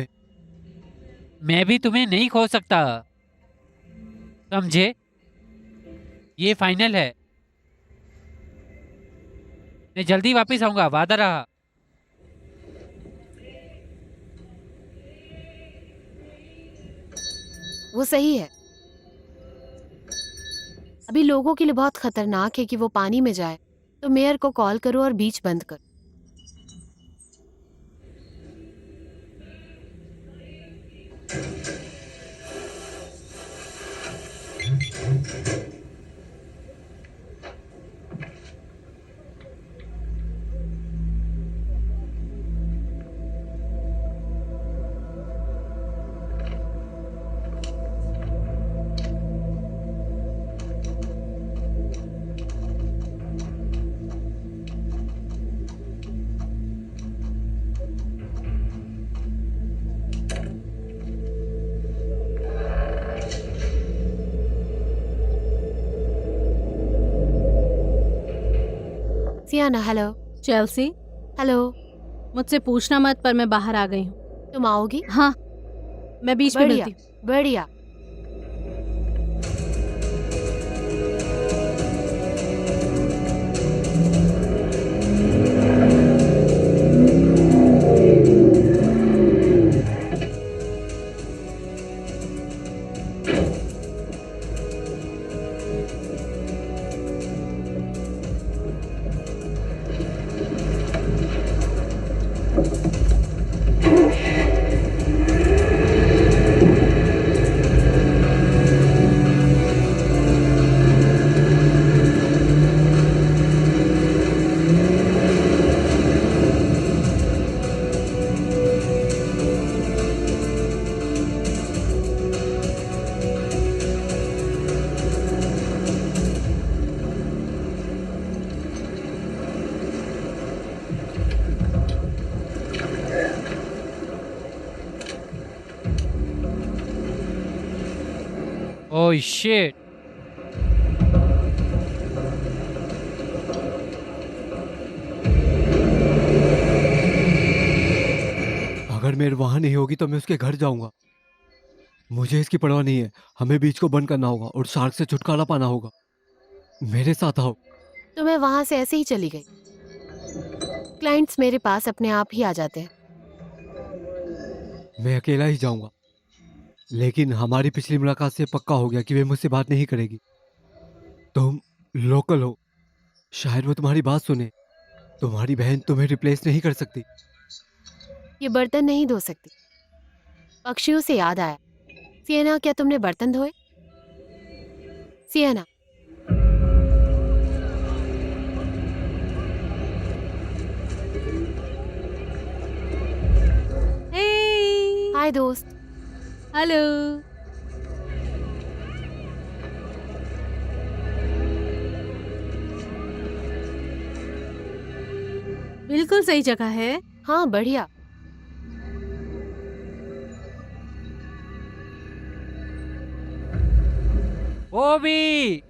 मैं भी तुम्हें नहीं खो सकता, समझे? ये फाइनल है। मैं जल्दी वापस आऊंगा, वादा रहा। वो सही है। अभी लोगों के लिए बहुत खतरनाक है कि वो पानी में जाए, तो मेयर को कॉल करो और बीच बंद करो। सियाना, हेलो। Chelsea, hello. मुझसे पूछना मत पर मैं बाहर आ गई हूँ। तुम आओगी? हाँ, मैं बीच में बढ़िया, मिलती हूँ। बढ़िया। Oh shit. अगर मेरे वहां नहीं होगी तो मैं उसके घर जाऊंगा। मुझे इसकी परवाह नहीं है। हमें बीच को बंद करना होगा और शार्क से छुटकारा पाना होगा। मेरे साथ आओ। तो मैं वहां से ऐसे ही चली गई। क्लाइंट्स मेरे पास अपने आप ही आ जाते हैं। मैं अकेला ही जाऊंगा। लेकिन हमारी पिछली मुलाकात से पक्का हो गया कि वे मुझसे बात नहीं करेगी। तुम लोकल हो, शायद वो तुम्हारी बात सुने। तुम्हारी बहन तुम्हें रिप्लेस नहीं कर सकती। ये बर्तन नहीं धो सकती। पक्षियों से याद आया, सियाना, क्या तुमने बर्तन धोए? सियाना, हे, हाय दोस्त। हेलो। बिल्कुल सही जगह है। हाँ, बढ़िया। बॉबी,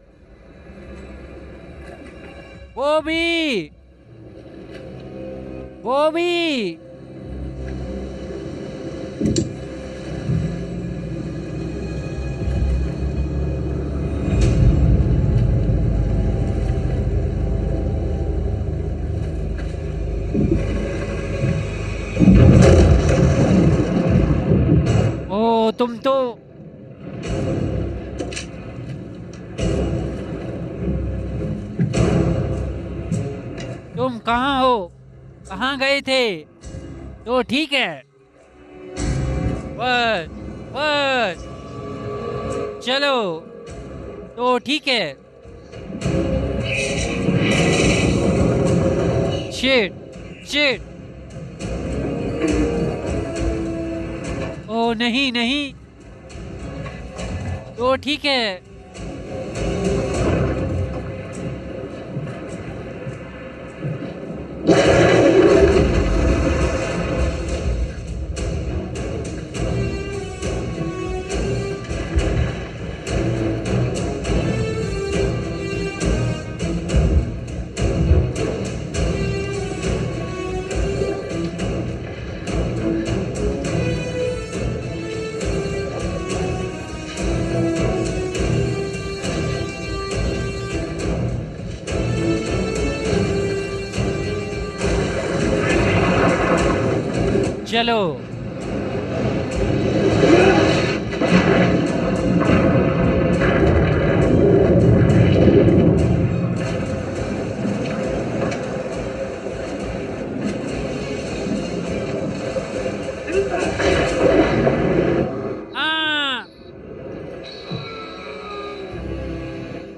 बॉबी, बॉबी। ओ तुम तो तुम कहाँ हो? कहाँ गए थे? तो ठीक है, बस बस चलो, तो ठीक है। Shit shit. ओ नहीं नहीं, तो ठीक है। चलो। हाँ,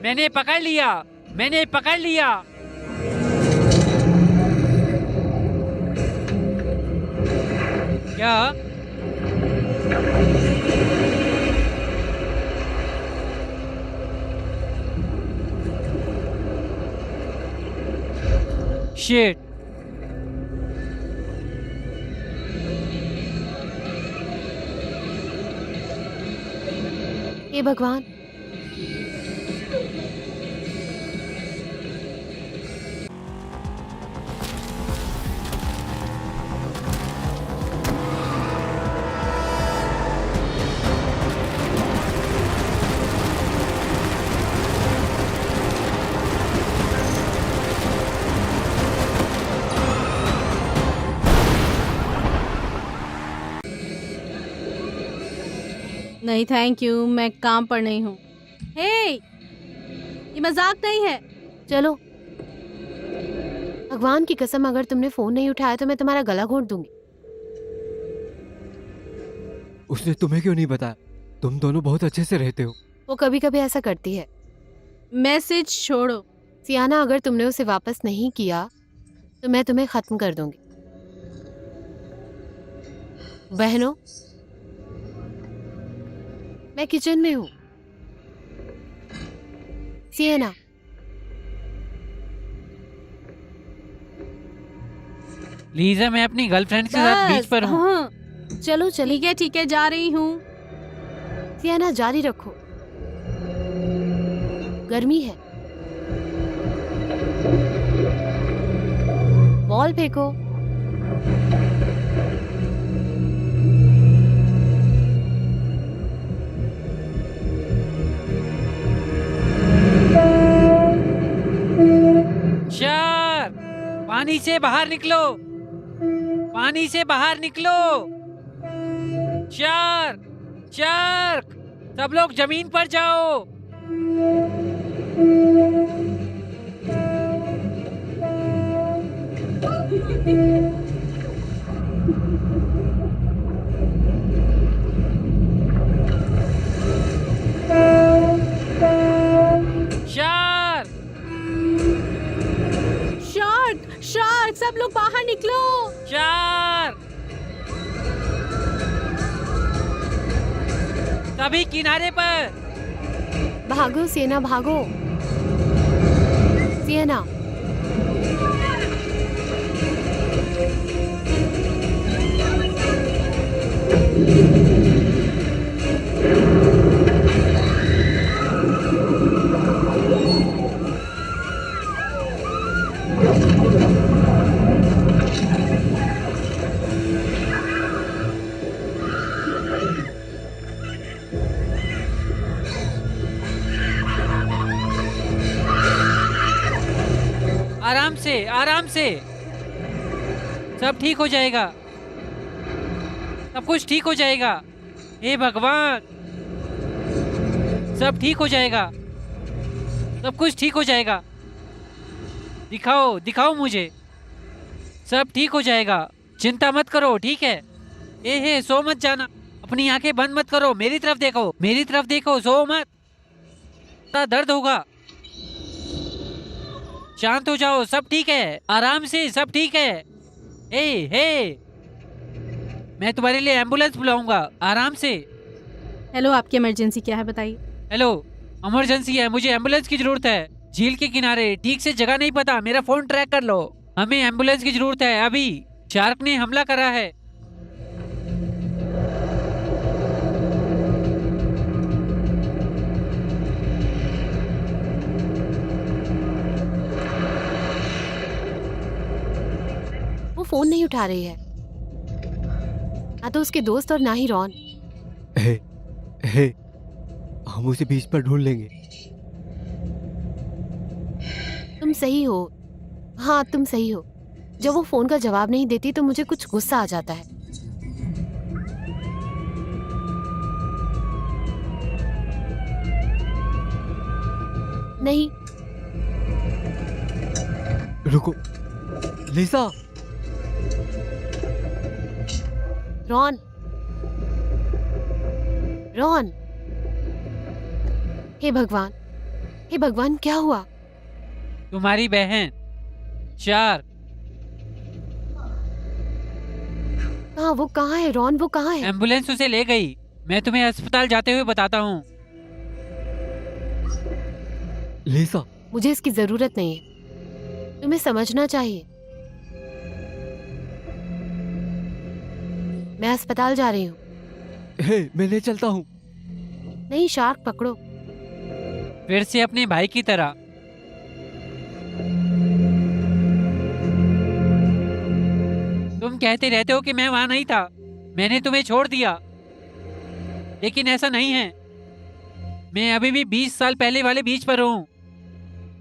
मैंने पकड़ लिया, मैंने पकड़ लिया। क्या? शिट। हे भगवान। नहीं थैंक यू, मैं काम पर नहीं हूँ। हे, ये मजाक नहीं है। चलो, भगवान की कसम अगर तुमने फोन नहीं उठाया तो मैं तुम्हारा गला घोट दूंगी। उसने तुम्हें क्यों नहीं बताया? तुम दोनों बहुत अच्छे से रहते हो। वो कभी कभी ऐसा करती है। मैसेज छोड़ो। सियाना, अगर तुमने उसे वापस नहीं किया तो मैं तुम्हें खत्म कर दूंगी। बहनों, मैं किचन में हूँ। सियाना, लीजा, मैं अपनी गर्लफ्रेंड के साथ बीच पर हूँ। हाँ, चलो चलिए। ठीक है, जा रही हूँ। सियाना, जारी रखो, गर्मी है। बॉल फेंको। शार्क, पानी से बाहर निकलो, पानी से बाहर निकलो। शार्क, शार्क, सब लोग जमीन पर जाओ। शार्क, शार्क, शार्क, सब लोग बाहर निकलो। शार्क, सभी किनारे पर। भागो सियाना, भागो। सियाना, आराम से, आराम से, सब ठीक हो जाएगा, सब कुछ ठीक हो जाएगा। हे भगवान, सब ठीक हो जाएगा, सब कुछ ठीक हो जाएगा। दिखाओ, दिखाओ मुझे, सब ठीक हो जाएगा, चिंता मत करो, ठीक है। हे, सो मत जाना, अपनी आंखें बंद मत करो, मेरी तरफ देखो, मेरी तरफ देखो, सो मत, दर्द होगा। शांत हो जाओ, सब ठीक है, आराम से, सब ठीक है। हे, मैं तुम्हारे लिए एम्बुलेंस बुलाऊंगा, आराम से। हेलो, आपकी इमरजेंसी क्या है बताइए। हेलो, इमरजेंसी है, मुझे एम्बुलेंस की जरूरत है। झील के किनारे, ठीक से जगह नहीं पता, मेरा फोन ट्रैक कर लो, हमें एम्बुलेंस की जरूरत है अभी। शार्क ने हमला करा है। वो फोन नहीं उठा रही है, ना तो उसके दोस्त और ना ही रॉन। हे, हे, हम उसे बीच पर ढूंढ लेंगे। तुम सही हो। हाँ, तुम सही हो। जब वो फोन का जवाब नहीं देती तो मुझे कुछ गुस्सा आ जाता है। नहीं, रुको, लिसा। रॉन, रॉन, हे भगवान, हे भगवान, क्या हुआ? तुम्हारी बहन शार्क। कहाँ, वो कहाँ है रॉन, वो कहाँ है? एम्बुलेंस उसे ले गई, मैं तुम्हें अस्पताल जाते हुए बताता हूँ। लिसा, मुझे इसकी जरूरत नहीं है, तुम्हें समझना चाहिए। मैं अस्पताल जा रही हूँ। हे, मैं ले चलता हूँ। नहीं, शार्क पकड़ो। फिर से अपने भाई की तरह। तुम कहते रहते हो कि मैं वहां नहीं था, मैंने तुम्हें छोड़ दिया, लेकिन ऐसा नहीं है। मैं अभी भी 20 साल पहले वाले बीच पर हूँ।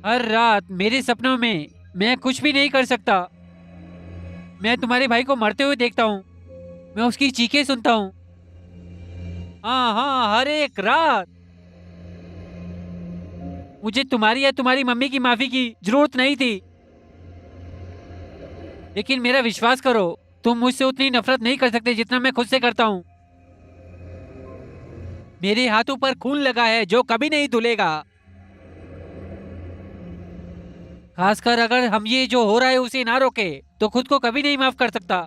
हर रात मेरे सपनों में मैं कुछ भी नहीं कर सकता। मैं तुम्हारे भाई को मरते हुए देखता हूँ, मैं उसकी चीखें सुनता हूँ, हाँ हाँ, हर एक रात। मुझे तुम्हारी या तुम्हारी मम्मी की माफी की जरूरत नहीं थी, लेकिन मेरा विश्वास करो, तुम मुझसे उतनी नफरत नहीं कर सकते जितना मैं खुद से करता हूँ। मेरे हाथों पर खून लगा है जो कभी नहीं धुलेगा। खासकर अगर हम ये जो हो रहा है उसे ना रोके तो खुद को कभी नहीं माफ कर सकता।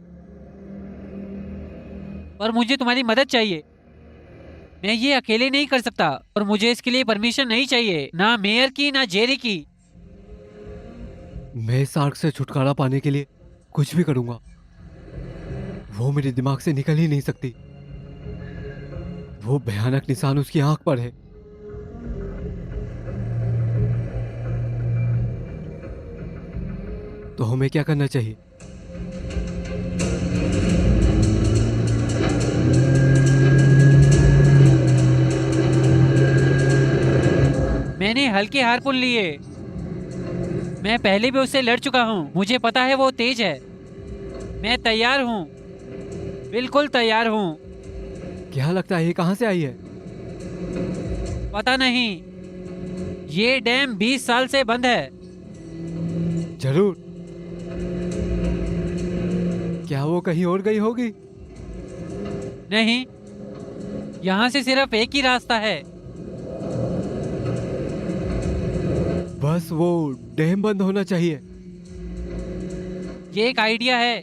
पर मुझे तुम्हारी मदद चाहिए। मैं ये अकेले नहीं कर सकता और मुझे इसके लिए परमिशन नहीं चाहिए, ना मेयर की ना जेरी की। मैं इस आग से छुटकारा पाने के लिए कुछ भी करूंगा। वो मेरे दिमाग से निकल ही नहीं सकती। वो भयानक निशान उसकी आंख पर है। तो हमें क्या करना चाहिए? मैंने हल्के हारपून लिए। मैं पहले भी उससे लड़ चुका हूँ। मुझे पता है वो तेज है। मैं तैयार हूँ, बिल्कुल तैयार हूँ। क्या लगता है ये कहां से आई है? पता नहीं, ये डैम 20 साल से बंद है। जरूर। क्या वो कहीं और गई होगी? नहीं, यहाँ से सिर्फ एक ही रास्ता है। बस वो डैम बंद होना चाहिए। ये एक आइडिया है।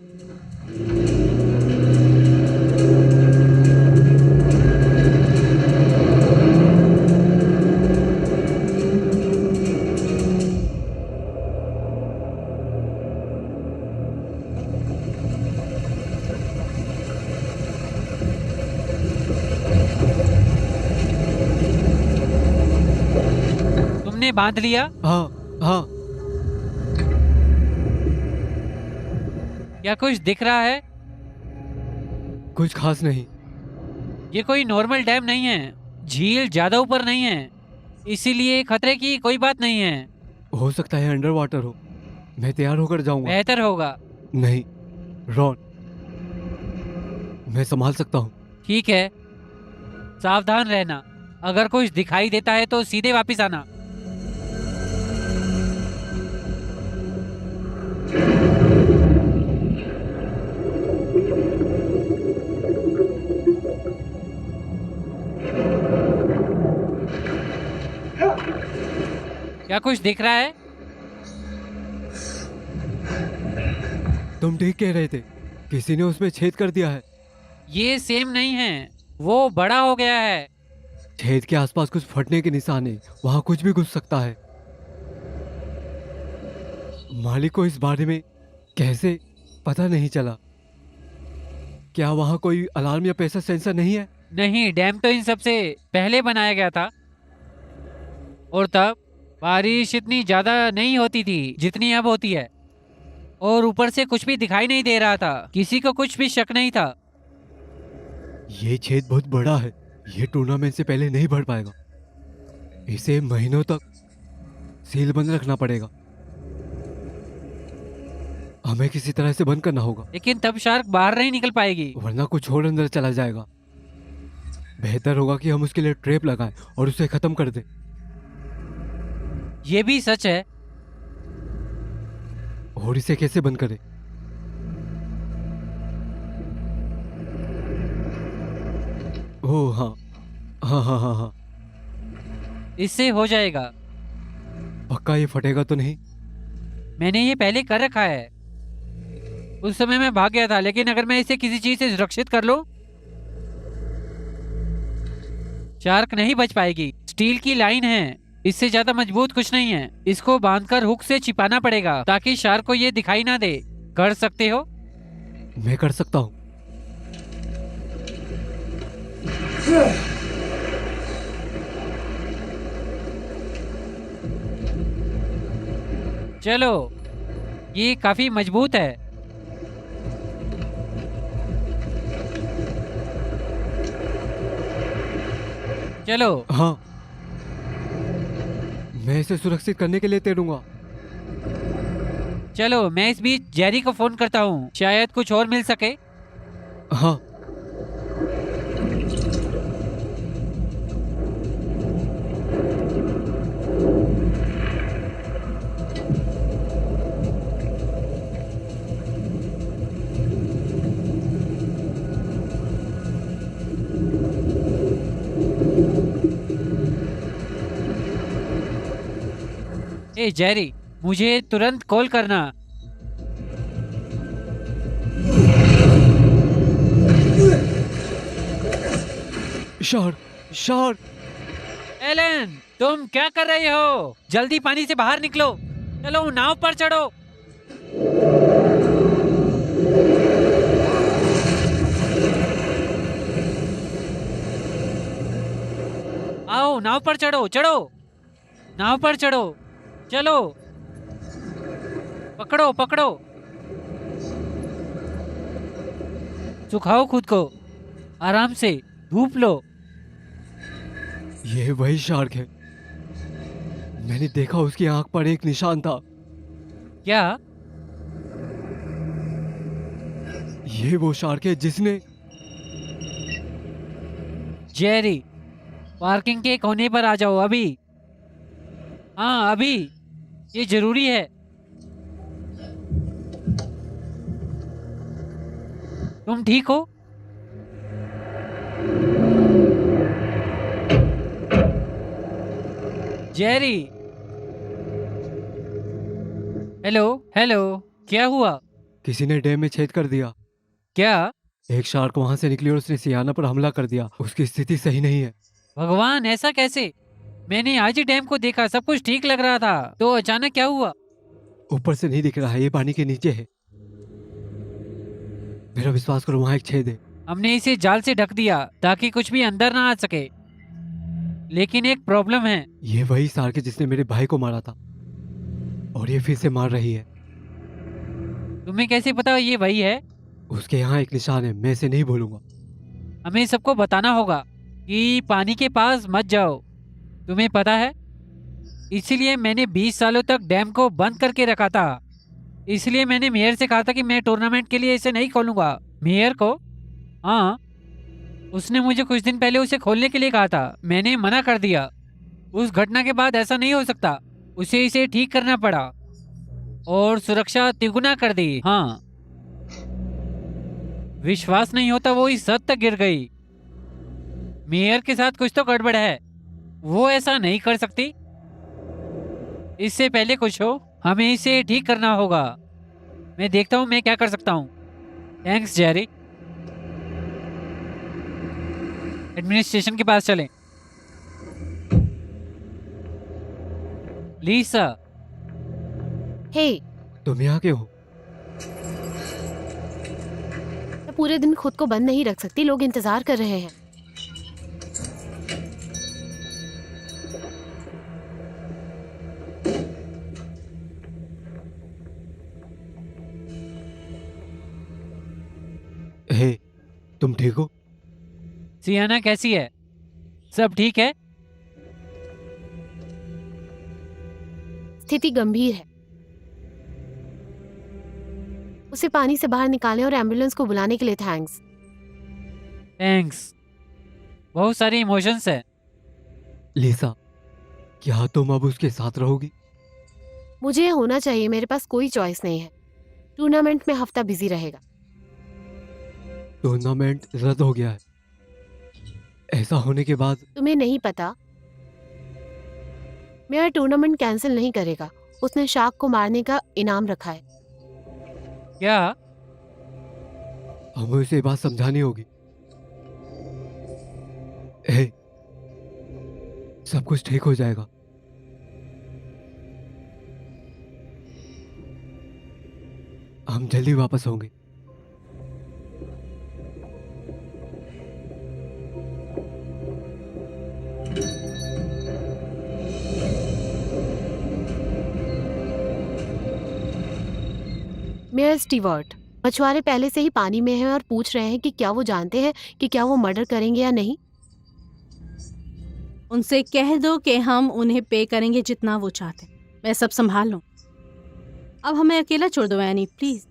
तुमने बांध लिया? हाँ हाँ। क्या कुछ दिख रहा है? कुछ खास नहीं। ये कोई नॉर्मल डैम नहीं है। झील ज्यादा ऊपर नहीं है, इसीलिए खतरे की कोई बात नहीं है। हो सकता है अंडर वाटर हो। मैं तैयार होकर जाऊंगा। बेहतर होगा। नहीं रॉन, मैं संभाल सकता हूँ। ठीक है, सावधान रहना। अगर कुछ दिखाई देता है तो सीधे वापस आना। क्या कुछ दिख रहा है? तुम ठीक कह रहे थे, किसी ने उसमें छेद कर दिया है। ये सेम नहीं है, वो बड़ा हो गया है। छेद के आसपास कुछ फटने के निशान है। वहां कुछ भी घुस सकता है। मालिक को इस बारे में कैसे पता नहीं चला? क्या वहां कोई अलार्म या प्रेशर सेंसर नहीं है? नहीं, डैम तो इन सबसे पहले बनाया गया था और तब बारिश इतनी ज्यादा नहीं होती थी जितनी अब होती है। और ऊपर से कुछ भी दिखाई नहीं दे रहा था। किसी को कुछ भी शक नहीं था। ये छेद बहुत बड़ा है। ये टूर्नामेंट से पहले नहीं बढ़ पाएगा। इसे महीनों तक सील बंद रखना पड़ेगा। हमें किसी तरह से बंद करना होगा, लेकिन तब शार्क बाहर नहीं निकल पाएगी। वरना कुछ और अंदर चला जाएगा। बेहतर होगा कि हम उसके लिए ट्रैप लगाएं और उसे खत्म कर दें। ये भी सच है। और इसे कैसे बंद करें? ओह हाँ हाँ हाँ हाँ हाँ। इससे हो जाएगा। पक्का ये फटेगा तो नहीं? मैंने ये पहले कर रखा है। उस समय मैं भाग गया था, लेकिन अगर मैं इसे किसी चीज से सुरक्षित कर लूं, शार्क नहीं बच पाएगी। स्टील की लाइन है, इससे ज्यादा मजबूत कुछ नहीं है। इसको बांधकर हुक से छिपाना पड़ेगा ताकि शार्क को ये दिखाई ना दे। कर सकते हो? मैं कर सकता हूँ। चलो, ये काफी मजबूत है। चलो। हाँ, मैं इसे सुरक्षित करने के लिए तैरूंगा। चलो, मैं इस बीच जेरी को फोन करता हूँ, शायद कुछ और मिल सके। हाँ। ए जेरी, मुझे तुरंत कॉल करना। Shark, shark. एलन, तुम क्या कर रहे हो? जल्दी पानी से बाहर निकलो। चलो नाव पर चढ़ो। आओ नाव पर चढ़ो, चढ़ो नाव पर चढ़ो। चलो, पकड़ो पकड़ो। सुखाओ खुद को, आराम से धूप लो। ये वही शार्क है। मैंने देखा उसकी आंख पर एक निशान था। क्या? ये वो शार्क है जिसने... जेरी, पार्किंग के कोने पर आ जाओ अभी। हाँ अभी, ये जरूरी है। तुम ठीक हो? जेरी, हेलो हेलो, क्या हुआ? किसी ने डैम में छेद कर दिया। क्या? एक शार्क वहां से निकली और उसने सियाना पर हमला कर दिया। उसकी स्थिति सही नहीं है। भगवान, ऐसा कैसे? मैंने आज ही डैम को देखा, सब कुछ ठीक लग रहा था, तो अचानक क्या हुआ? ऊपर से नहीं दिख रहा है, ये पानी के नीचे है। मेरा विश्वास करो, वहां एक छेद है। हमने इसे जाल से ढक दिया ताकि कुछ भी अंदर ना आ सके, लेकिन एक प्रॉब्लम है। ये वही शार्क है जिसने मेरे भाई को मारा था और ये फिर से मार रही है। तुम्हें कैसे पता ये वही है? उसके यहाँ एक निशान है, मैं इसे नहीं भूलूंगा। हमें सबको बताना होगा कि पानी के पास मत जाओ। तुम्हें पता है, इसीलिए मैंने 20 सालों तक डैम को बंद करके रखा था। इसलिए मैंने मेयर से कहा था कि मैं टूर्नामेंट के लिए इसे नहीं खोलूंगा। मेयर को? हाँ, उसने मुझे कुछ दिन पहले उसे खोलने के लिए कहा था। मैंने मना कर दिया। उस घटना के बाद ऐसा नहीं हो सकता। उसे इसे ठीक करना पड़ा और सुरक्षा तिगुना कर दी। हाँ, विश्वास नहीं होता वो इस हद तक गिर गई। मेयर के साथ कुछ तो गड़बड़ है, वो ऐसा नहीं कर सकती। इससे पहले कुछ हो, हमें इसे ठीक करना होगा। मैं देखता हूँ मैं क्या कर सकता हूँ। Thanks Jerry. एडमिनिस्ट्रेशन के पास चलें। लीसा, हे, तुम यहाँ क्यों हो? मैं पूरे दिन खुद को बंद नहीं रख सकती, लोग इंतजार कर रहे हैं। हे, तुम ठीक हो? सियाना कैसी है? सब ठीक है? स्थिति गंभीर है। उसे पानी से बाहर निकालें और एम्बुलेंस को बुलाने के लिए थैंक्स। थैंक्स। बहुत सारे इमोशंस है। लिसा, क्या तुम अब उसके साथ रहोगी? मुझे यह होना चाहिए, मेरे पास कोई चॉइस नहीं है। टूर्नामेंट में हफ्ता बिजी रहेगा। टूर्नामेंट रद्द हो गया है। ऐसा होने के बाद तुम्हें नहीं पता, मेरा टूर्नामेंट कैंसिल नहीं करेगा। उसने शार्क को मारने का इनाम रखा है। क्या? हमें उसे ये बात समझानी होगी। हे, सब कुछ ठीक हो जाएगा। हम जल्दी वापस होंगे। मेयर स्टीवर्ट, मछुआरे पहले से ही पानी में हैं और पूछ रहे हैं कि क्या वो जानते हैं कि क्या वो मर्डर करेंगे या नहीं। उनसे कह दो कि हम उन्हें पे करेंगे जितना वो चाहते। मैं सब संभाल लूं। अब हमें अकेला छोड़ दो एनी, प्लीज।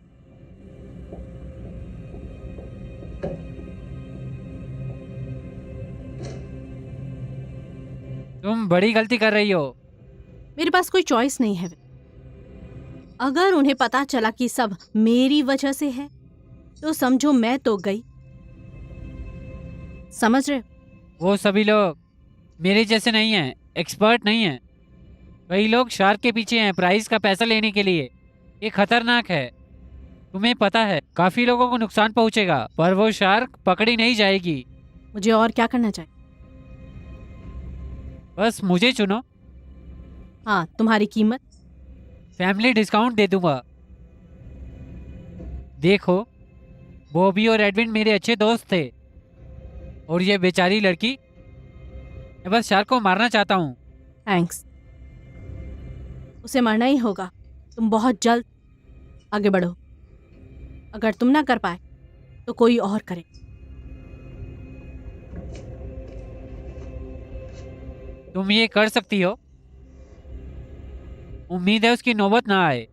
तुम बड़ी गलती कर रही हो। मेरे पास कोई चॉइस नहीं है। अगर उन्हें पता चला कि सब मेरी वजह से है तो समझो मैं तो गई। समझ रहे? वो सभी लोग मेरे जैसे नहीं हैं, एक्सपर्ट नहीं हैं। कई लोग शार्क के पीछे हैं प्राइस का पैसा लेने के लिए। ये खतरनाक है। तुम्हें पता है काफी लोगों को नुकसान पहुंचेगा, पर वो शार्क पकड़ी नहीं जाएगी। मुझे और क्या करना चाहिए? बस मुझे चुनो, हाँ, तुम्हारी कीमत? फैमिली डिस्काउंट दे दूंगा। देखो, बॉबी और एडविन मेरे अच्छे दोस्त थे, और ये बेचारी लड़की, मैं बस शार्क को मारना चाहता हूँ। थैंक्स। उसे मरना ही होगा। तुम बहुत जल्द आगे बढ़ो। अगर तुम ना कर पाए तो कोई और करे। तुम ये कर सकती हो। उम्मीद है उसकी नौबत ना आए।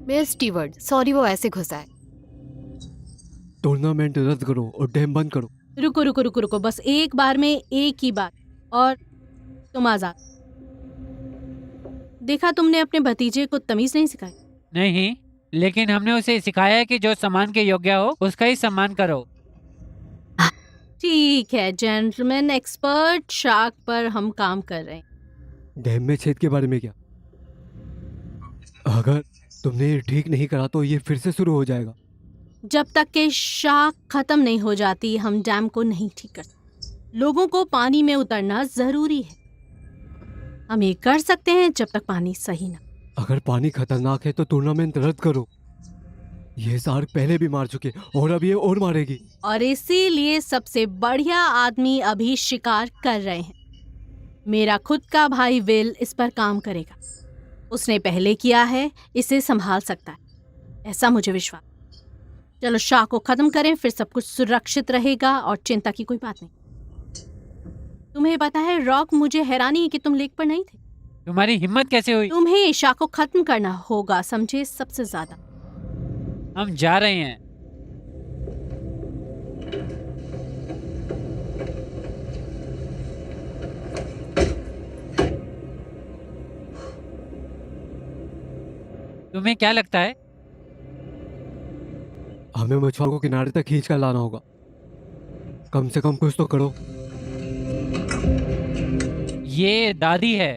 मिस स्टीवर्ड, सॉरी वो ऐसे घुसा है। टूर्नामेंट रद्द करो और डैम बंद करो। रुको रुको रुको रुको, बस एक बार में एक ही बात, और तुम आजाद। देखा, तुमने अपने भतीजे को तमीज नहीं सिखाई। नहीं, लेकिन हमने उसे सिखाया है कि जो सम्मान के योग्य हो उसका ही सम्मान करो। ठीक है जेंटलमैन, एक्सपर्ट शार्क पर हम काम कर रहे हैं। डैम में छेद के बारे में क्या? अगर तुमने ये ठीक नहीं करा तो ये फिर से शुरू हो जाएगा। जब तक के शार्क खत्म नहीं हो जाती हम डैम को नहीं ठीक कर सकते। लोगों को पानी में उतरना जरूरी है। हम ये कर सकते हैं जब तक पानी सही ना। अगर पानी खतरनाक है तो टूर्नामेंट रद्द करो। ये शार्क पहले भी मार चुके और अब ये और मारेगी। और इसीलिए सबसे बढ़िया आदमी अभी शिकार कर रहे हैं। मेरा खुद का भाई विल इस पर काम करेगा। उसने पहले किया है, इसे संभाल सकता है, ऐसा मुझे विश्वास। चलो शार्क को खत्म करें, फिर सब कुछ सुरक्षित रहेगा और चिंता की कोई बात नहीं। तुम्हें पता है रॉक, मुझे हैरानी है कि तुम लेक पर नहीं थे। तुम्हारी हिम्मत कैसे हुई? तुम्हें शार्क को खत्म करना होगा, समझे? सबसे ज्यादा। हम जा रहे हैं। तुम्हें क्या लगता है? हमें मछुआरों को किनारे तक खींच कर लाना होगा। कम से कम कुछ तो करो। ये दादी है।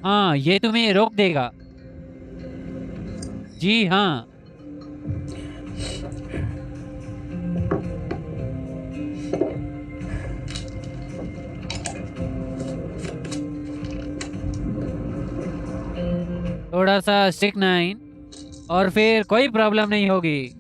हाँ, ये तुम्हें रोक देगा। जी हाँ। थोड़ा सा स्ट्रिक्नाइन और फिर कोई प्रॉब्लम नहीं होगी।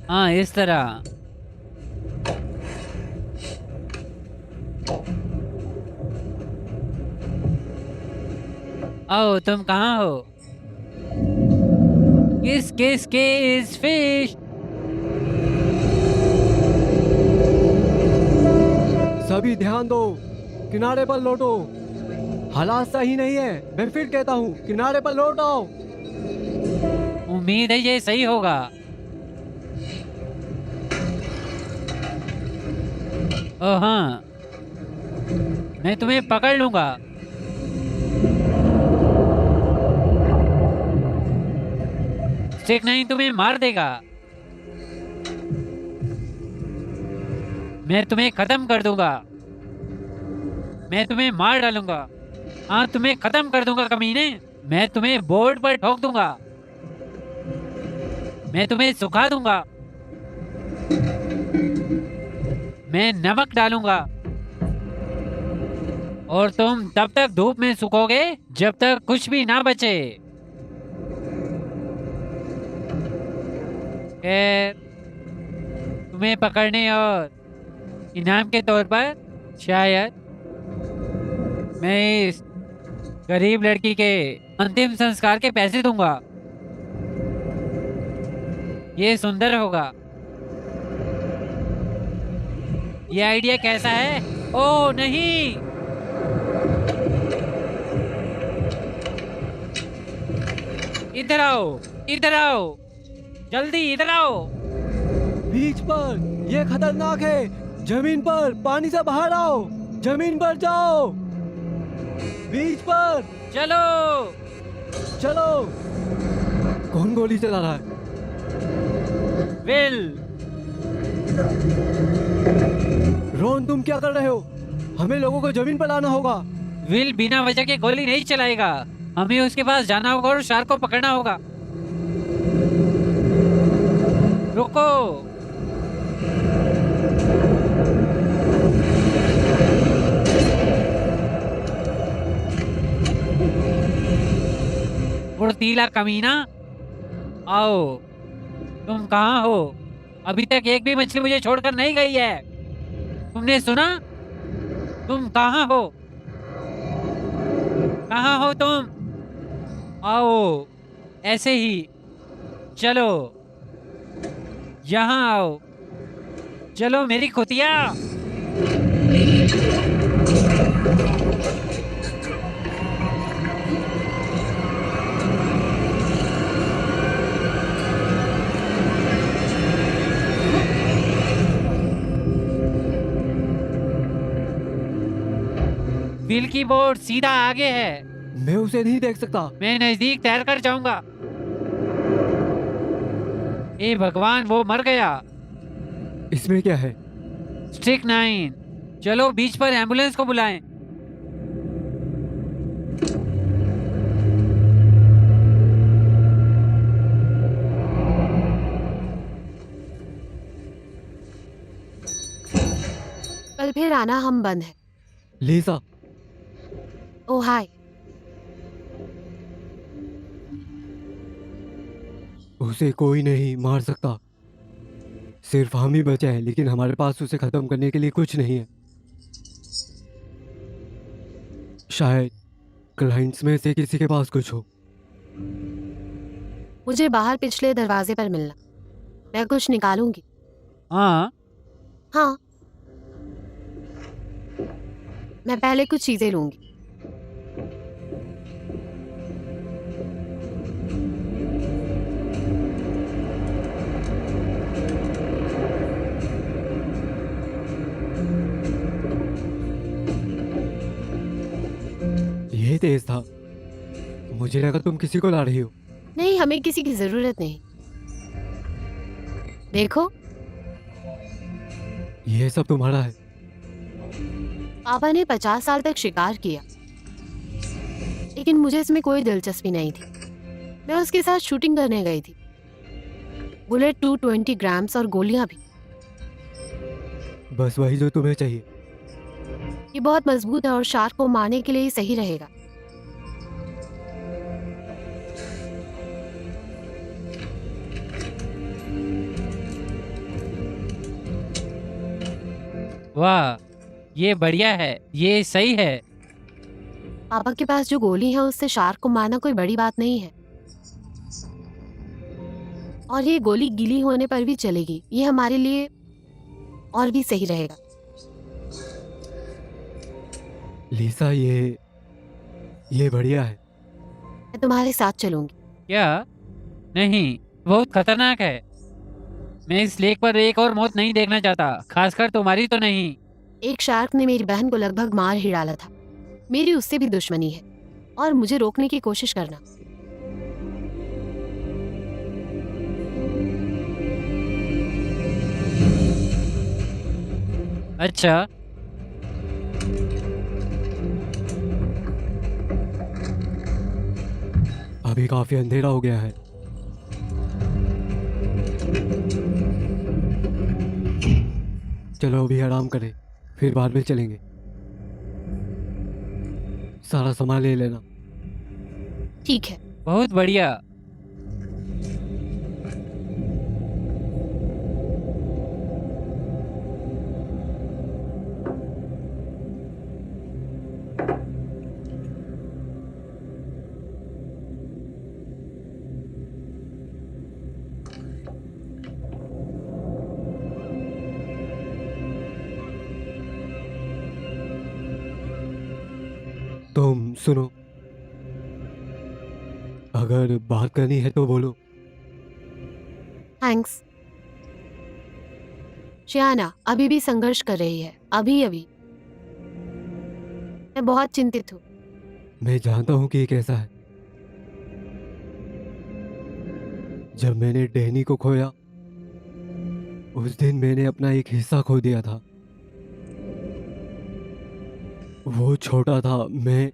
हाँ, इस तरह। आओ, तुम कहाँ हो? किस किस किस फिश। सभी ध्यान दो, किनारे पर लौटो। हालात सही नहीं है, मैं फिर कहता हूँ, किनारे पर लौट आओ। उम्मीद है ये सही होगा। ओह हाँ, मैं तुम्हें पकड़ लूंगा। स्ट्रिक्नाइन तुम्हें मार देगा। मैं तुम्हें खत्म कर दूंगा। मैं तुम्हें मार डालूंगा। हाँ, तुम्हें खत्म कर दूंगा कमीने। मैं तुम्हें बोर्ड पर ठोक दूंगा। मैं तुम्हें सुखा दूंगा। मैं नमक डालूंगा और तुम तब तक धूप में सूखोगे जब तक कुछ भी ना बचे। खैर, तुम्हें पकड़ने और इनाम के तौर पर शायद मैं इस गरीब लड़की के अंतिम संस्कार के पैसे दूंगा। ये सुंदर होगा। ये आइडिया कैसा है? ओह नहीं, इधर आओ, इधर आओ, जल्दी इधर आओ। बीच पर, ये खतरनाक है। जमीन पर, पानी से बाहर आओ। जमीन पर जाओ। बीच पर चलो। चलो। कौन गोली चला रहा है? विल, रोन, तुम क्या कर रहे हो? हमें लोगों को जमीन पर लाना होगा। विल बिना वजह के गोली नहीं चलाएगा। हमें उसके पास जाना होगा और शार्क को पकड़ना होगा। रुको। फुर्तीला कमीना, आओ। तुम कहाँ हो? अभी तक एक भी मछली मुझे छोड़कर नहीं गई है। तुमने सुना? तुम कहाँ हो? कहाँ हो तुम? आओ, ऐसे ही। चलो, यहाँ आओ। चलो मेरी खुतिया। बिल की बोट सीधा आगे है। मैं उसे नहीं देख सकता। मैं नजदीक तैर कर जाऊंगा। ए भगवान, वो मर गया। इसमें क्या है? स्ट्रिक्नाइन, चलो बीच पर एम्बुलेंस को बुलाएं। कल फिर आना, हम बंद है। लीसा, ओ हाय। उसे कोई नहीं मार सकता। सिर्फ हम ही बचे हैं, लेकिन हमारे पास उसे खत्म करने के लिए कुछ नहीं है। शायद क्लाइंट्स में से किसी के पास कुछ हो। मुझे बाहर पिछले दरवाजे पर मिलना। मैं कुछ निकालूंगी। हाँ, हाँ, मैं पहले कुछ चीजें लूंगी। ये तेज था। मुझे लगा तुम किसी को ला रही हो। नहीं, हमें किसी की जरूरत नहीं। देखो, ये सब तुम्हारा है। पापा ने 50 साल तक शिकार किया, लेकिन मुझे इसमें कोई दिलचस्पी नहीं थी। मैं उसके साथ शूटिंग करने गई थी। बुलेट 220 ग्राम्स और गोलियां भी। बस वही जो तुम्हें चाहिए। ये बहुत मजबूत है और शार्क को मारने के लिए सही रहेगा। वाह, ये बढ़िया है। ये सही है। पापा के पास जो गोली है उससे शार्क को मारना कोई बड़ी बात नहीं है। और ये गोली गीली होने पर भी चलेगी। ये हमारे लिए और भी सही रहेगा। लीसा, ये बढ़िया है। मैं तुम्हारे साथ चलूंगी। क्या? नहीं, बहुत खतरनाक है। मैं इस लेक पर एक और मौत नहीं देखना चाहता, खासकर तुम्हारी तो नहीं। एक शार्क ने मेरी बहन को लगभग मार ही डाला था। मेरी उससे भी दुश्मनी है और मुझे रोकने की कोशिश करना। अच्छा, अभी काफी अंधेरा हो गया है। चलो अभी आराम करें, फिर बाद में चलेंगे। सारा सामान ले लेना। ठीक है। बहुत बढ़िया। तुम सुनो, अगर बात करनी है तो बोलो। थैंक्स। शियाना अभी भी संघर्ष कर रही है, अभी अभी। मैं बहुत चिंतित हूँ। मैं जानता हूँ कि ये कैसा है। जब मैंने डैनी को खोया, उस दिन मैंने अपना एक हिस्सा खो दिया था। वो छोटा था, मैं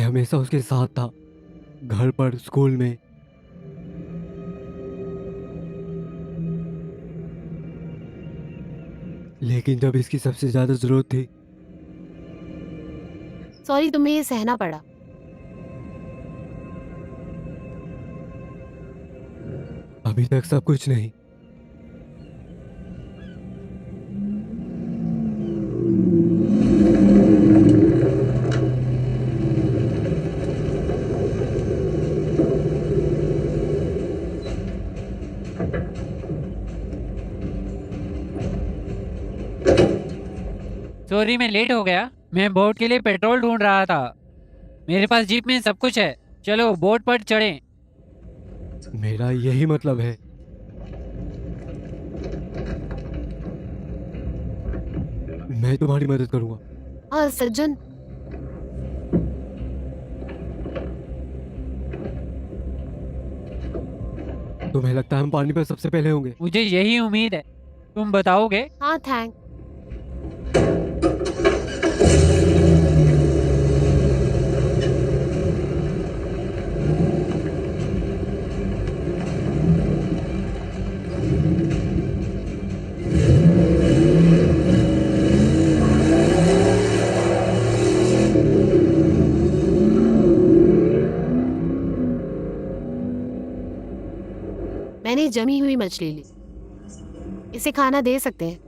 हमेशा उसके साथ था, घर पर, स्कूल में। लेकिन जब इसकी सबसे ज्यादा जरूरत थी, सॉरी, तुम्हें ये सहना पड़ा। अभी तक सब कुछ नहीं। सॉरी मैं लेट हो गया। मैं बोट के लिए पेट्रोल ढूंढ रहा था। मेरे पास जीप में सब कुछ है। चलो बोट पर चढ़ें। मेरा यही मतलब है। मैं तुम्हारी मदद करूंगा। हाँ सज्जन, तुम्हें लगता है हम पानी पर सबसे पहले होंगे? मुझे यही उम्मीद है। तुम बताओगे? हाँ थैंक। मैंने जमी हुई मछली ली, इसे खाना दे सकते हैं।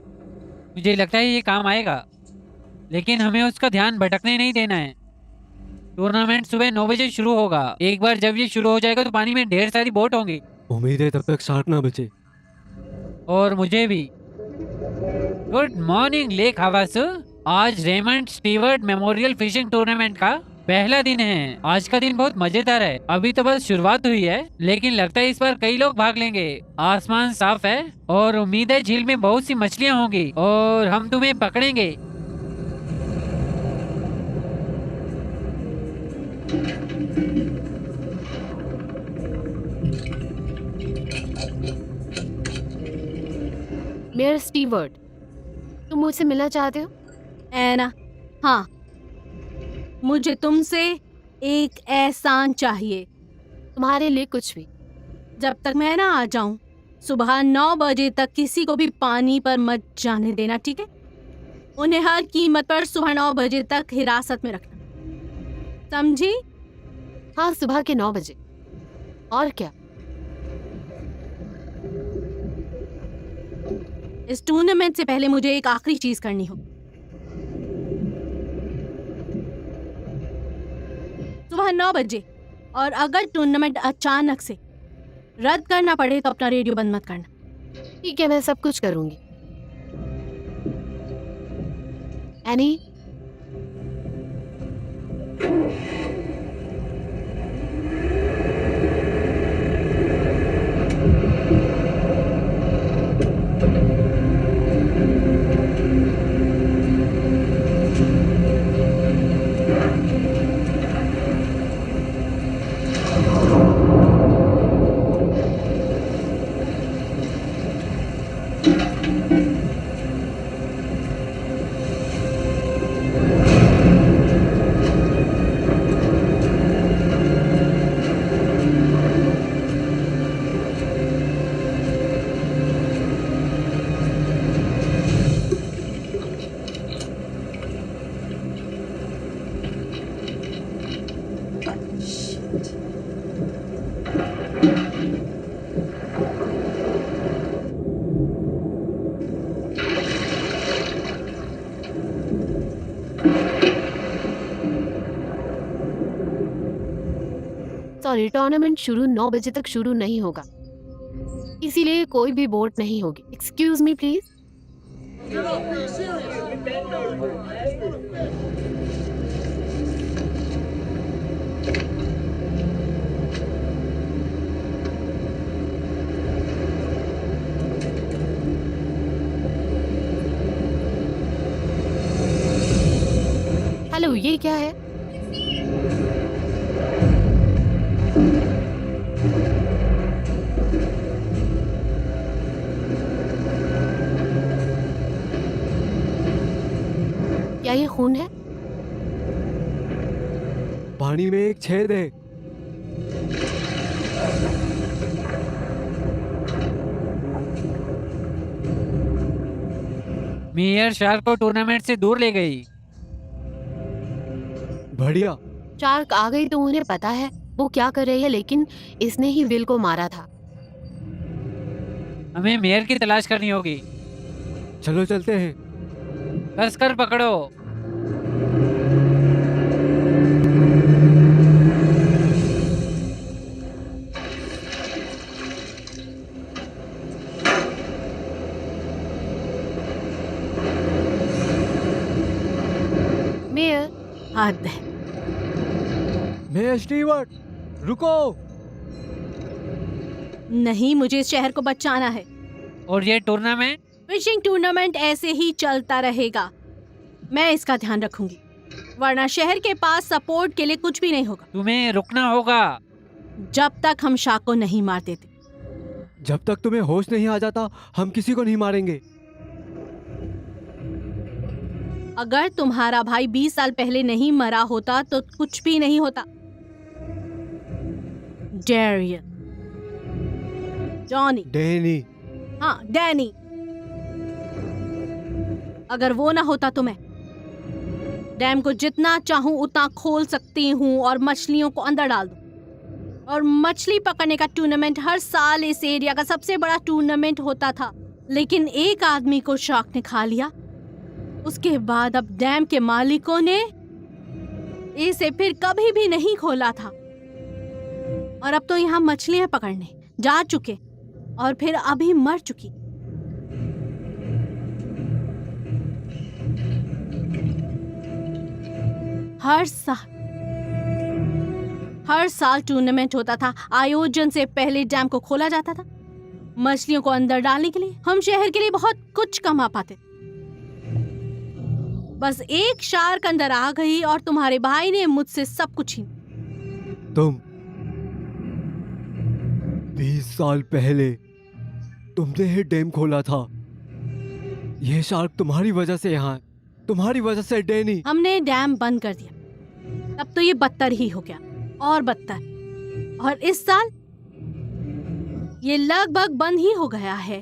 मुझे लगता है ये काम आएगा, लेकिन हमें उसका ध्यान भटकने नहीं देना है। टूर्नामेंट सुबह 9 बजे शुरू होगा। एक बार जब ये शुरू हो जाएगा तो पानी में ढेर सारी बोट होंगी। उम्मीद है तब तक शार्क ना बचे। और मुझे भी। Good morning lake Havasu. आज Raymond Stewart memorial fishing tournament का पहला दिन है। आज का दिन बहुत मजेदार है। अभी तो बस शुरुआत हुई है, लेकिन लगता है इस बार कई लोग भाग लेंगे। आसमान साफ है और उम्मीद है झील में बहुत सी मछलियाँ होंगी और हम तुम्हें पकड़ेंगे। मेयर स्टीवर्ट, तुम मुझसे मिलना चाहते हो? एना, हाँ, मुझे तुमसे एक एहसान चाहिए। तुम्हारे लिए कुछ भी। जब तक मैं ना आ जाऊं, सुबह 9 बजे तक किसी को भी पानी पर मत जाने देना, ठीक है? उन्हें हर कीमत पर सुबह 9 बजे तक हिरासत में रखना, समझी? हाँ, सुबह के 9 बजे। और क्या? इस टूर्नामेंट से पहले मुझे एक आखिरी चीज करनी हो। सुबह 9 बजे, और अगर टूर्नामेंट अचानक से रद्द करना पड़े तो अपना रेडियो बंद मत करना। ठीक है, मैं सब कुछ करूंगी। एनी, सॉरी, टूर्नामेंट शुरू 9 बजे तक शुरू नहीं होगा, इसीलिए कोई भी बोट नहीं होगी। Excuse me please. हेलो, ये क्या है? क्या ये खून है? पानी में एक छेद है। मेयर शार्क को टूर्नामेंट से दूर ले गई। बढ़िया। शार्क आ गई तो उन्हें पता है वो क्या कर रही है, लेकिन इसने ही विल को मारा था। हमें मेयर की तलाश करनी होगी। चलो चलते हैं। कस कर पकड़ो। मेयर, हद है। मैं स्टीवर्ट, रुको। नहीं, मुझे इस शहर को बचाना है। और ये टूर्नामेंट? फिशिंग टूर्नामेंट ऐसे ही चलता रहेगा, मैं इसका ध्यान रखूंगी, वरना शहर के पास सपोर्ट के लिए कुछ भी नहीं होगा। तुम्हें रुकना होगा जब तक हम शार्क को नहीं मार देते। जब तक तुम्हें होश नहीं आ जाता हम किसी को नहीं मारेंगे। अगर तुम्हारा भाई 20 साल पहले नहीं मरा होता तो कुछ भी नहीं होता। Darien, Johnny, Danny. हाँ डैनी, अगर वो ना होता तो मैं डैम को जितना चाहूं उतना खोल सकती हूँ और मछलियों को अंदर डाल दूं। और मछली पकड़ने का टूर्नामेंट हर साल इस एरिया का सबसे बड़ा टूर्नामेंट होता था, लेकिन एक आदमी को शार्क ने खा लिया। उसके बाद अब डैम के मालिकों ने इसे फिर कभी भी नहीं खोला था। और अब तो यहाँ मछलियां पकड़ने जा चुके और फिर अभी मर चुकी। हर साल टूर्नामेंट होता था। आयोजन से पहले डैम को खोला जाता था मछलियों को अंदर डालने के लिए। हम शहर के लिए बहुत कुछ कमा पाते। बस एक शार्क अंदर आ गई और तुम्हारे भाई ने मुझसे सब कुछ छीन। तुम 20 साल पहले तुमने ही डैम खोला था। यह शार्क तुम्हारी वजह से यहाँ है, तुम्हारी वजह से डैनी। हमने डैम बंद कर दिया, तब तो ये बदतर ही हो गया और बदतर। और इस साल ये लगभग बंद ही हो गया है।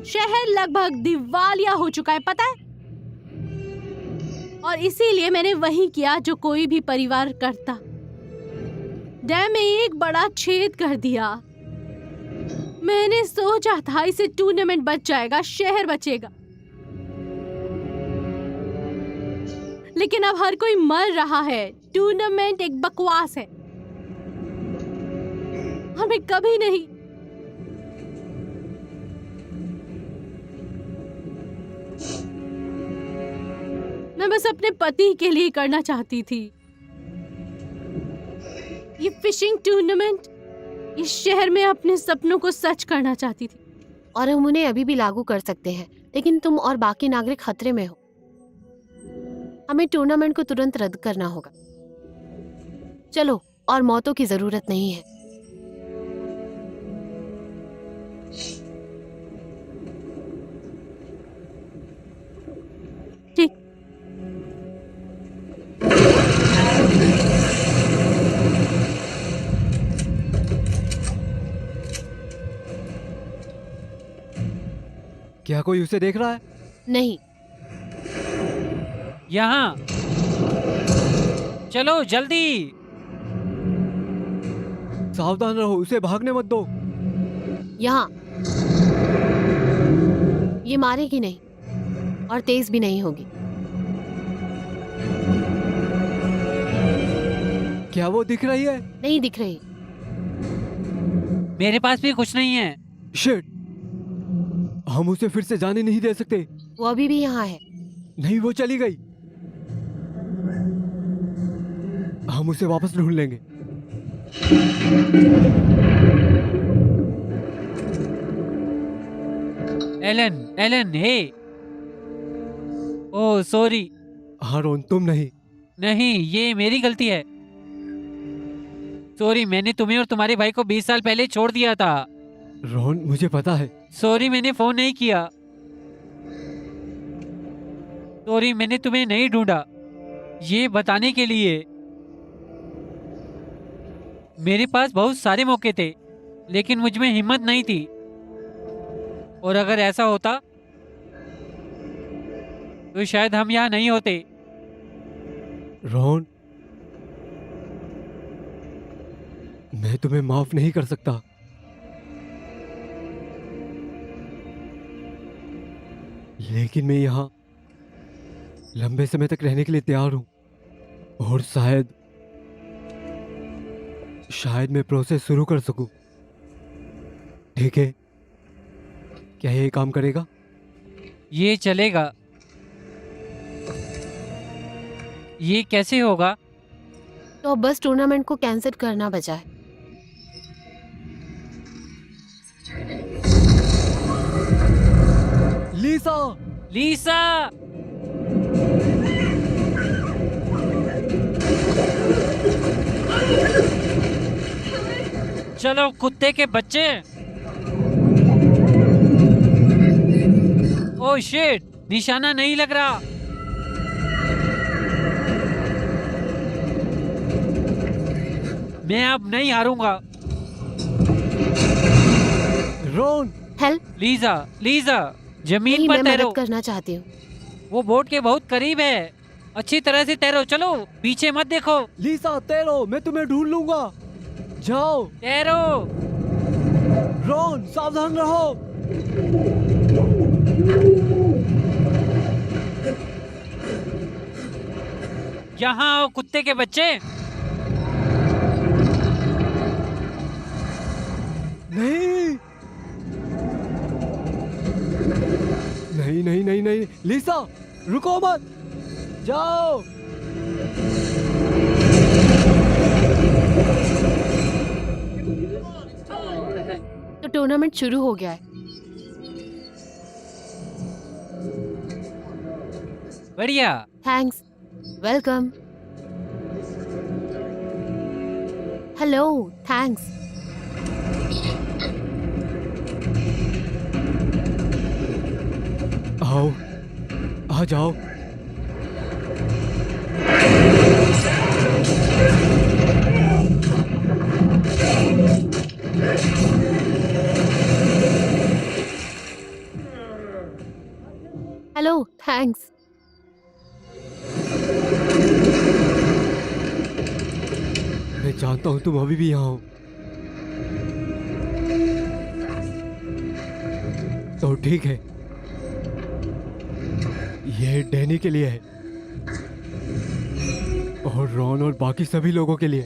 शहर लगभग दिवालिया हो चुका है, पता है? और इसीलिए मैंने वही किया जो कोई भी परिवार करता। डैम में एक बड़ा छेद कर दिया। मैंने सोचा था इसे टूर्नामेंट बच जाएगा, शहर बचेगा, लेकिन अब हर कोई मर रहा है। टूर्नामेंट एक बकवास है। हमें कभी नहीं। मैं बस अपने पति के लिए करना चाहती थी। ये फिशिंग टूर्नामेंट इस शहर में अपने सपनों को सच करना चाहती थी। और हम उन्हें अभी भी लागू कर सकते हैं, लेकिन तुम और बाकी नागरिक खतरे में हो। हमें टूर्नामेंट को तुरंत रद्द करना होगा। चलो, और मौतों की जरूरत नहीं है। ठीक। क्या कोई उसे देख रहा है? नहीं। यहाँ चलो जल्दी। सावधान रहो, उसे भागने मत दो। यहाँ ये मारेगी नहीं और तेज भी नहीं होगी। क्या वो दिख रही है? नहीं दिख रही। मेरे पास भी कुछ नहीं है। शिट, हम उसे फिर से जाने नहीं दे सकते। वो अभी भी यहाँ है। नहीं, वो चली गई। हम उसे वापस ढूंढ लेंगे। Alan, Alan, hey. Oh sorry. हाँ रोन, तुम नहीं। नहीं, ये मेरी गलती है। सॉरी, मैंने तुम्हें और तुम्हारे भाई को 20 साल पहले छोड़ दिया था। रोन, मुझे पता है। सॉरी, मैंने फोन नहीं किया। सॉरी, मैंने तुम्हें नहीं ढूंढा। ये बताने के लिए मेरे पास बहुत सारे मौके थे, लेकिन मुझ में हिम्मत नहीं थी। और अगर ऐसा होता तो शायद हम यहाँ नहीं होते। रोन, मैं तुम्हें माफ नहीं कर सकता। लेकिन मैं यहाँ लंबे समय तक रहने के लिए तैयार हूं। और शायद मैं प्रोसेस शुरू कर सकूं। ठीक है, क्या ये काम करेगा? ये चलेगा। ये कैसे होगा? तो अब बस टूर्नामेंट को कैंसिल करना बचा है। लीसा! लीसा! चलो कुत्ते के बच्चे। ओह शिट, निशाना नहीं लग रहा। मैं अब नहीं हारूंगा। रोन! हेल्प! लीजा, लीजा, जमीन नहीं, पर मैं तैरो। मदद करना चाहती हूँ। वो बोट के बहुत करीब है। अच्छी तरह से तैरो। चलो, पीछे मत देखो। लीसा, तैरो, मैं तुम्हें ढूंढ लूंगा। जाओ। तैरो। रोन, सावधान रहो। यहाँ आओ कुत्ते के बच्चे। नहीं नहीं नहीं नहीं नहीं, लीसा, रुको मत। जाओ। तो टूर्नामेंट शुरू हो गया है। बढ़िया। थैंक्स। वेलकम। Hello, thanks. आओ, आ जाओ। Hello, thanks. मैं जानता हूं तुम अभी भी यहाँ हो। तो ठीक है, ये डैनी के लिए है और रॉन और बाकी सभी लोगों के लिए।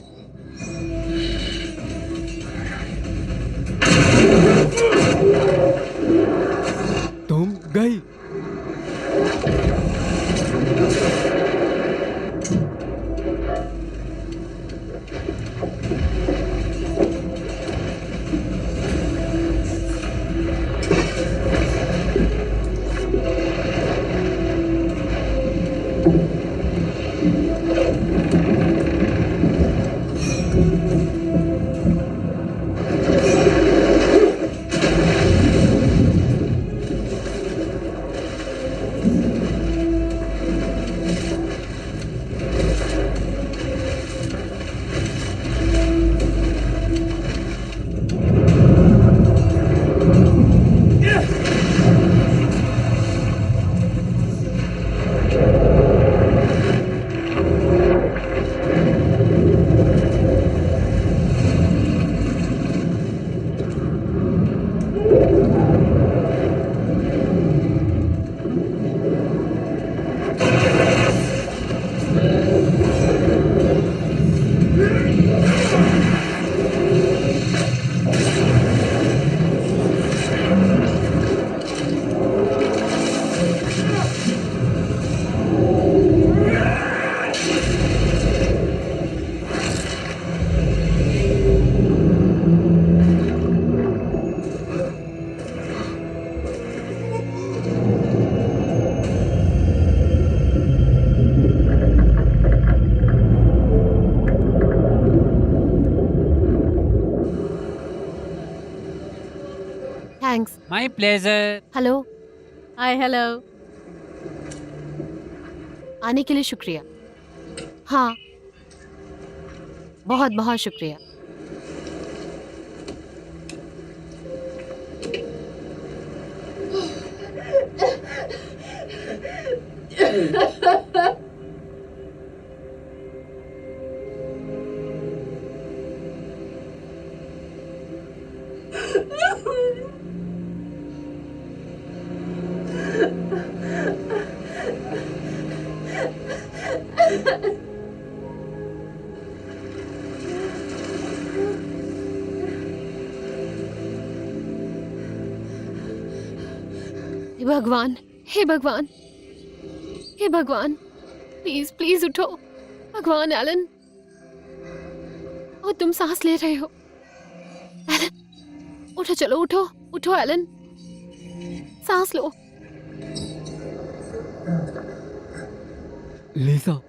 तुम गई। Thanks. My pleasure. Hello. Hi hello. आने के लिए शुक्रिया। हाँ, बहुत बहुत शुक्रिया। हे भगवान, हे भगवान, हे भगवान, प्लीज प्लीज उठो। भगवान एलन, ओ तुम सांस ले रहे हो। एलन, उठो, चलो उठो, उठो एलन, सांस लो। लिसा,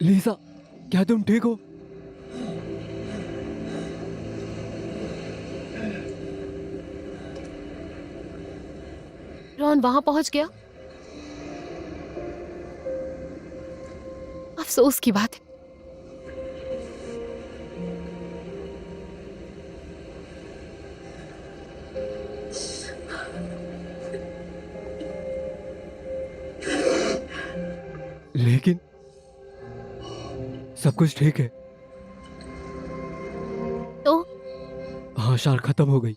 लिसा, क्या तुम ठीक हो? रॉन वहां पहुंच गया। अफसोस की बात है। लेकिन सब कुछ ठीक है। तो हाँ, शार खत्म हो गई।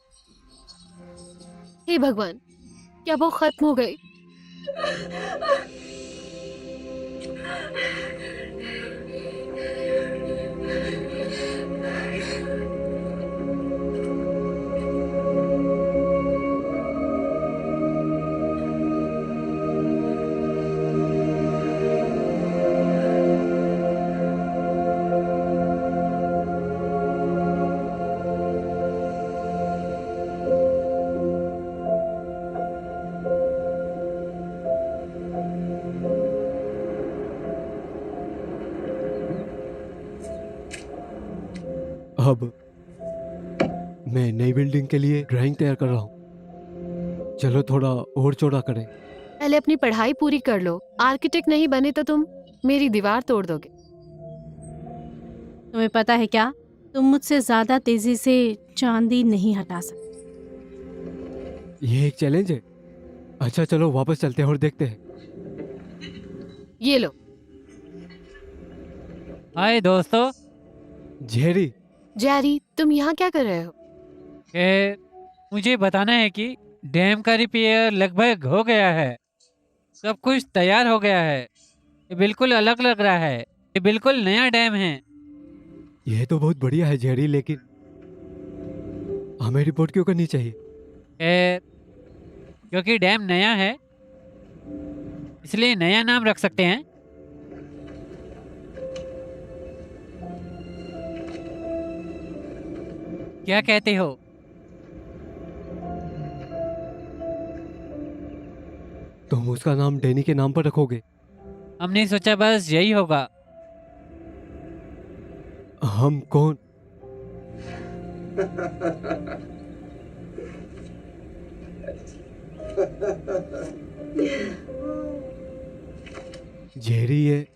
हे भगवान, क्या वो खत्म हो गई? अब मैं नई बिल्डिंग के लिए ड्राइंग तैयार कर रहा हूँ। चलो थोड़ा और चौड़ा करें। पहले अपनी पढ़ाई पूरी कर लो। आर्किटेक्ट नहीं बने तो तुम मेरी दीवार तोड़ दोगे। तुम्हें पता है क्या, तुम मुझसे ज्यादा तेजी से चांदी नहीं हटा सकते। ये एक चैलेंज है। अच्छा चलो वापस चलते हैं और देखते हैं। ये लो। हाय दोस्तों। जेरी, जेरी, तुम यहाँ क्या कर रहे हो? मुझे बताना है कि डैम का रिपेयर लगभग हो गया है। सब कुछ तैयार हो गया है। ये बिल्कुल अलग लग रहा है। ये बिल्कुल नया डैम है। ये तो बहुत बढ़िया है जेरी, लेकिन हमें रिपोर्ट क्यों करनी चाहिए? क्योंकि डैम नया है, इसलिए नया नाम रख सकते हैं। क्या कहते हो? तुम उसका नाम डैनी के नाम पर रखोगे? हमने सोचा बस यही होगा। हम कौन? जेरी, ये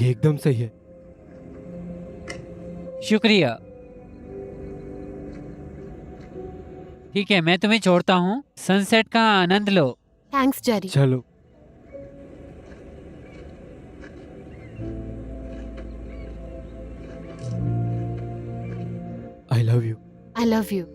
एकदम सही है। शुक्रिया। ठीक है, मैं तुम्हें छोड़ता हूँ। सनसेट का आनंद लो। Thanks Jerry. चलो। I love you. I love you.